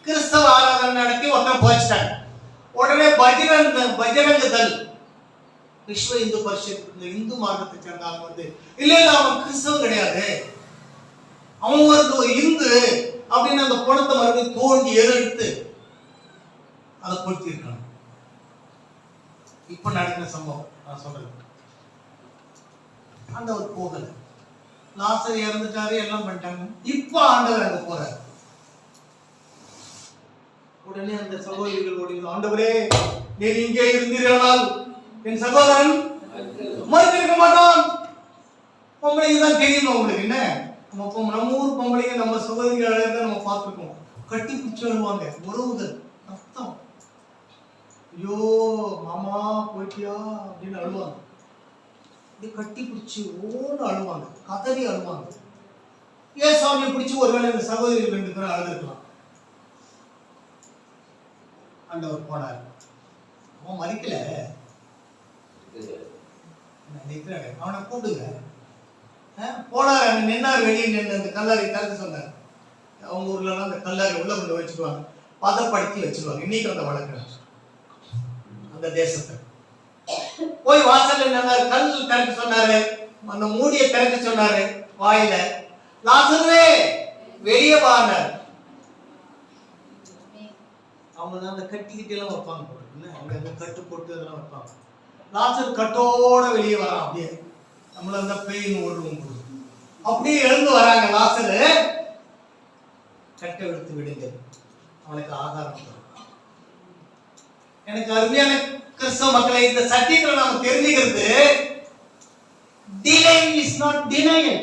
கிறிஸ்தவ ஆராதனை நடத்தி ஒருத்தன் புதைச்சிட்டாங்க. உடனே பஜரங்க தள் விஸ்வ இந்து பரிஷத், இந்த இந்து மார்க்கத்தை சேர்ந்தவங்க வந்து இல்ல அவன் கிறிஸ்தவம் கிடையாது, அவன் ஒரு இந்து அப்படின்னு அந்த பணத்தை மறுபடியும் தோண்டி எடுத்து அதை கொளுத்தி இருக்காங்க. இப்ப நடக்கிற சம்பவம் நான் சொல்றேன். ஆண்டவர் போகல, லாசர் இறந்துட்டாரு, எல்லாம் பண்ணிட்டாங்க. இப்ப ஆண்டவர் அங்க போறாரு. உடனே அந்த சகோதரிகள் ஓடி, ஆண்டவரே நீர் இங்கே இருந்தீர்களால் என் சகோதரன் மறுத்திருக்க மாட்டான். பொம்பளைங்க தான் தெரியும் உங்களுக்கு. என்ன நம்ம ஊர் பொம்பளைங்க நம்ம சகோதரிகள் நம்ம பார்த்துருக்கோம். கட்டி பிடிச்சு அழுவாங்க, உறவுகள் ரத்தம். ஐயோ மாமா போயிட்டியா அப்படின்னு அழுவாங்க. இது கட்டி பிடிச்சி ஓன்னு அழுவாங்க, கதறி அழுவாங்க. ஏன் சாமியை பிடிச்சி ஒருவேளை இந்த சகோதரிகள் 2 பேரும் அழுதுருக்கலாம். ஆண்டவர் போனார். அவன் மதிக்கல, அவனை கூப்பிடுங்க. போனார், அங்க நின்னார், வெளியே நின்று அந்த கல்லறை திறக்க சொன்னார். அவங்க ஊர்ல எல்லாம் அந்த கல்லறை உள்ள கொண்டு வச்சுக்குவாங்க, பதப்படுத்தி வச்சிருவாங்க. இன்னைக்கு அந்த வழக்கு அந்த தேசத்தை போய் வாசல்ல நின்னாரு, கல் திறக்க சொன்னாரு, அந்த மூடியை திறக்க சொன்னாரு. வாயில லாசருவே வெளியே வானார். அவங்க அந்த கட்டிக்கிட்டு எல்லாம் வைப்பாங்க, அங்க கட்டு போட்டு அதெல்லாம் வைப்பாங்க. லாசர் கட்டோட வெளியே வரான். அப்படியே நம்மள அந்த பேயின் ஓடுவோம், அப்படியே எழுந்து வராங்க. லாசரு கட்டை எடுத்து விடுங்க, அவனுக்கு ஆகாரம். எனக்கு அருமையான கிறிஸ்தவ மக்களை, இந்த சத்தியத்துல நாம தெரிஞ்சுக்கிறது, delay is not denial.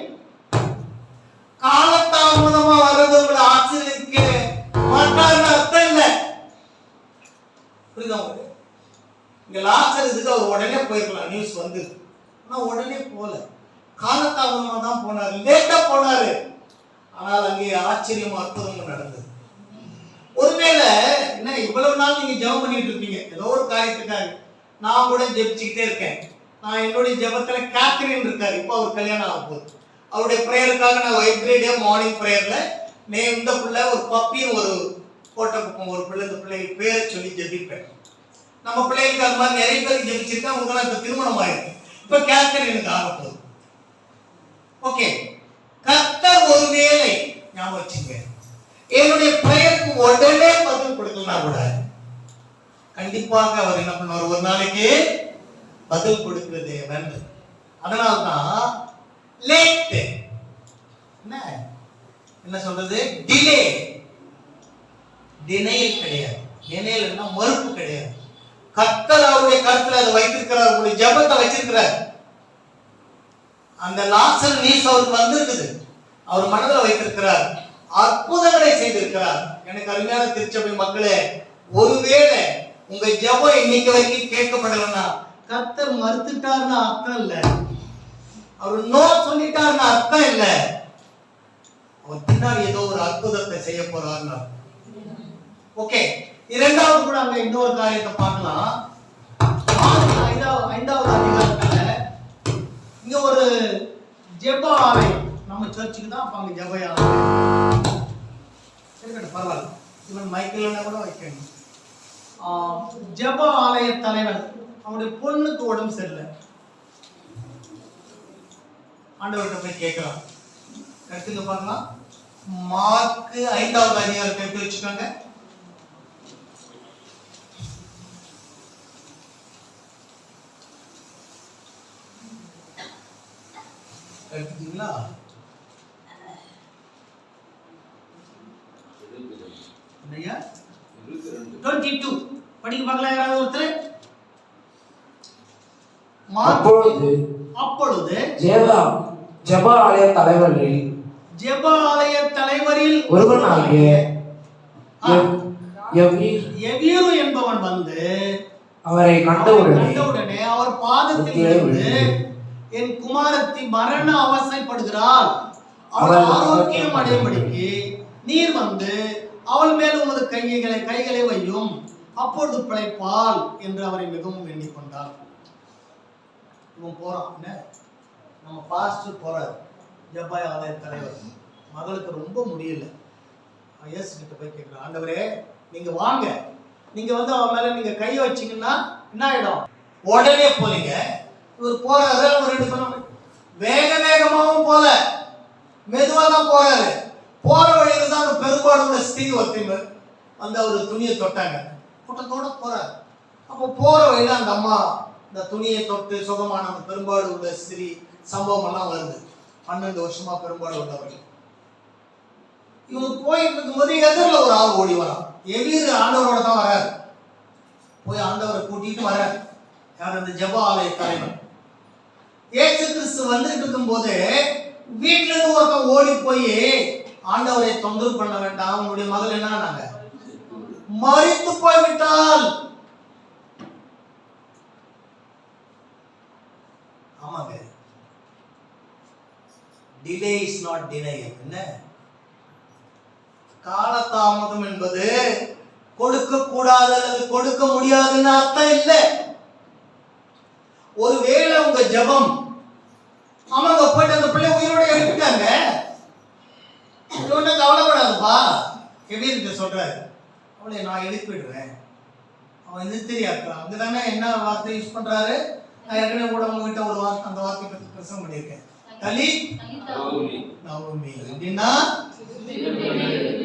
காலதாமதமா வர்றது உங்களை ஆச்சரியக்க மாட்டாருன்னு அர்த்தம் இல்ல. புரியுதா உங்களுக்கு? இங்க லாசருஸுக்கு அவர் உடனே போயிருக்கலாம், நியூஸ் வந்து, ஆனா உடனே போல, காலதாமதமா தான் போனாரு, லேட்டா போனாரு. ஆனால் அங்கே ஆச்சரியம் அற்புதங்கள் நடந்தது. ஒருவேளை என்ன இவ்வளவு நாள் நீங்க ஜெபம் பண்ணிட்டு இருப்பீங்க ஏதோ ஒரு காரியத்துக்காக. நான் கூட ஜெபிச்சுக்கிட்டே இருக்கேன். நான் என்னுடைய ஜெபத்துல கேத்ரின் இருக்காரு, இப்போ அவர் கல்யாணம் ஆக போகுது. அவருடைய ப்ரேயருக்காக நான் எவ்ரி டே மார்னிங் ப்ரேயர்ல இந்த பிள்ளை ஒரு பப்பியும் ஒரு போட்டோ குப்பம் ஒரு பிள்ளை, இந்த பிள்ளைக்கு பேரை சொல்லி ஜெபிப்பேன். நம்ம பிள்ளைகளுக்கு அது மாதிரி நிறைய பேருக்கு ஜெபிச்சிருக்கேன். அவங்களுக்கு இப்ப திருமணம் ஆயிருக்கு. இப்ப கேத்ரினுக்கு ஆக போகுது. ஓகே, கர்த்தர் ஒருவேளை ஞாபகம் வச்சுங்க, என்னுடைய பிரேயருக்கு உடனே பதில் கொடுக்கலாம் கூட கண்டிப்பாக அவர் என்ன பண்ணுவார், ஒரு நாளைக்கு பதில் கொடுக்கிற தேவன். அதனால்தான் லேட் என்ன சொல்றது, டிலே, டினைல் கிடையாது. டினைல்னா மறுப்பு கிடையாது. கர்த்தர் அவருடைய கருத்துல அதை வைத்திருக்கிறார், அவருடைய ஜெபத்தை வச்சிருக்கிறார். அந்த லாசர் நியூஸ் அவருக்கு வந்திருக்குது, அவர் மனதில் வைத்திருக்கிறார், அற்புதங்களை செய்திருக்கிறார். எனக்கு அருமையான திருச்சபை மக்களே, ஒருவேளை உங்க ஜெபம் இன்னைக்கு வரைக்கும் கேட்கப்படலன்னா கர்த்தர் மறுத்துட்டார்னு அர்த்தம் இல்ல, அவர் நோ சொல்லிட்டார்னு அர்த்தம் இல்ல, அவர் பின்னாடி ஏதோ ஒரு அற்புதத்தை செய்ய போறார்னு. ஓகே, இரண்டாவது கூட அங்க இன்னொரு காரியத்தை பார்க்கலாம். 5வது அதிகாரத்துல இங்க ஒரு ஜெப ஆலயம், நம்ம சர்ச்சுக்கு தான் அப்ப அங்க ஜெப ஆலயம் இருக்கட்டும், பரவாயில்ல, இவன் மைக்கேல் கூட வைக்கணும். ஜெப ஆலய தலைவர் அவருடைய பொண்ணுக்கு உடம்பு சரியில்லை, ஆண்டவர்கிட்ட போய் கேட்கலாம். எடுத்துங்க பார்க்கலாம், மார்க் 5வது அதிகாரத்தை எடுத்து வச்சுக்கோங்க. எடுத்துட்டீங்களா? என்னையா 22 படிக்க பார்க்கலாம் யாராவது ஒருத்தர். அப்பொழுது ஜெப ஆலய தலைவரில் ஒருவனாகிய எவ்வியூரு என்பவன் வந்து அவரை கண்டவுடனே அவர் பாதத்தில் விழுந்து, என் குமாரத்தி மரண அவசைப்படுகிறாள், அவள் ஆரோக்கியம் அடையும்படிக்கு நீர் வந்து அவள் மேல் உமது கைகளை வையும், அப்பொழுது பிழைப்பாள் என்று அவரை மிகவும் வேண்டிக் கொண்டார். இவன் போறான், நம்ம பாஸ்டர் போறார், ஜெப ஆலய தலைவர், மகளுக்கு ரொம்ப முடியல. இயேசு கிட்ட போய் கேட்கிறார், ஆண்டவரே நீங்க வாங்க, நீங்க வந்து அவன் மேல நீங்க கை வச்சீங்கன்னா என்ன ஆயிடும்? உடனே போலீங்க. இவர் போறாரு, ஒரு 2 சொன்ன வேகமாவும் போல, மெதுவா தான் போறாரு. போற வழியில தான் அந்த பெரும்பாடுள்ள ஸ்திரீ ஒருத்தர் வந்து அவர் துணியை தொட்டாங்க, கூட்டத்தோட போறாரு. அப்போ போற வழியில அந்த அம்மா இந்த துணியை தொட்டு சுகமான அந்த பெரும்பாடு உள்ள ஸ்திரீ சம்பவம் எல்லாம் வருது. 12 வருஷமா பெரும்பாடு உள்ளவர்கள். இவர் போயிட்டு இருக்கும்போது எதிரில் ஒரு ஆள் ஓடி வரான். எவ்வீரு ஆண்டவரோட தான் வராரு, போய் ஆண்டவரை கூட்டிட்டு வராரு. யார்? அந்த ஜெப ஆலய தலைவர். இயேசு கிறிஸ்து வந்துட்டு இருக்கும் போது வீட்டுல இருந்து ஒருத்தன் ஓடி போய், ஆண்டவரை தொந்தரவு பண்ண வேண்டாம், உங்களுடைய மகள் என்ன மரித்து போய்விட்டால். ஆமாங்க, டிலே இஸ் நாட் டினையல். என்ன காலதாமதம் என்பது கொடுக்க கூடாது அல்லது கொடுக்க முடியாதுன்னு அர்த்தம் இல்லை. ஒருவேளை உங்க ஜெபம், ஆமாங்க, போயிட்டு அந்த பிள்ளை உயிரோட எடுத்துட்டாங்க, கவலைப்படாதுப்பா, எப்படி சொல்றாரு, அவளை நான் எழுப்பிடுறேன். அவன் நிறுத்தியா இருக்கிறான். அங்கதானே என்ன வார்த்தை யூஸ் பண்றாரு? நான் ஏற்கனவே கூட உங்ககிட்ட ஒரு வார்த்தை, அந்த வார்த்தை பத்தி பிரசங்கம் பண்ணியிருக்கேன். கலி நவமி அப்படின்னா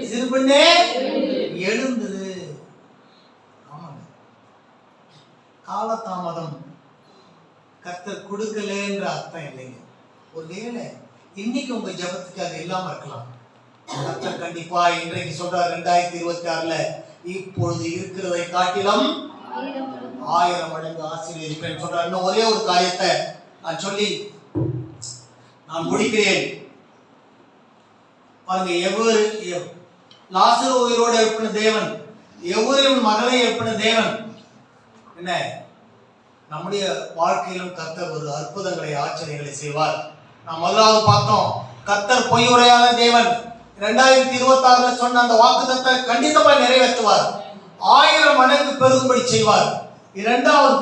சிறுபண்ணே எழுந்தது. ஆமாங்க, காலதாமதம் கர்த்தர் கொடுக்கலன்ற அர்த்தம் இல்லைங்க. ஒருவேளை இன்னைக்கு உங்க ஜபத்துக்கு அது இல்லாம இருக்கலாம். கர்த்தர் கண்டிப்பா இன்றைக்கு சொல்றார் 2026ல இப்பொழுது இருக்கிறதை காட்டிலும் 1000 மடங்கு ஆசீர்வதிப்பேன் சொல்ற. இன்னும் ஒரே ஒரு காரியத்தை நான் சொல்லி நான் முடிக்கிறேன். பாருங்க, எவ்வளவு லாசரு உயிரோடு எழுப்பின தேவன், எவ்வளவு மகளை எழுப்பின தேவன் என்ன நம்முடைய வாழ்க்கையிலும் கர்த்தர் ஒரு அற்புதங்களை ஆச்சரியங்களை செய்வார். நாம் முதலாவது பார்த்தோம், கர்த்தர் பொய் உரையாத தேவன். 2026 சொன்ன அந்த வாக்குத்தத்தத்தை கண்டிப்பா நிறைவேற்றுவார். 1000 மடங்கு பெருகும்படி செய்வார். இரண்டாவது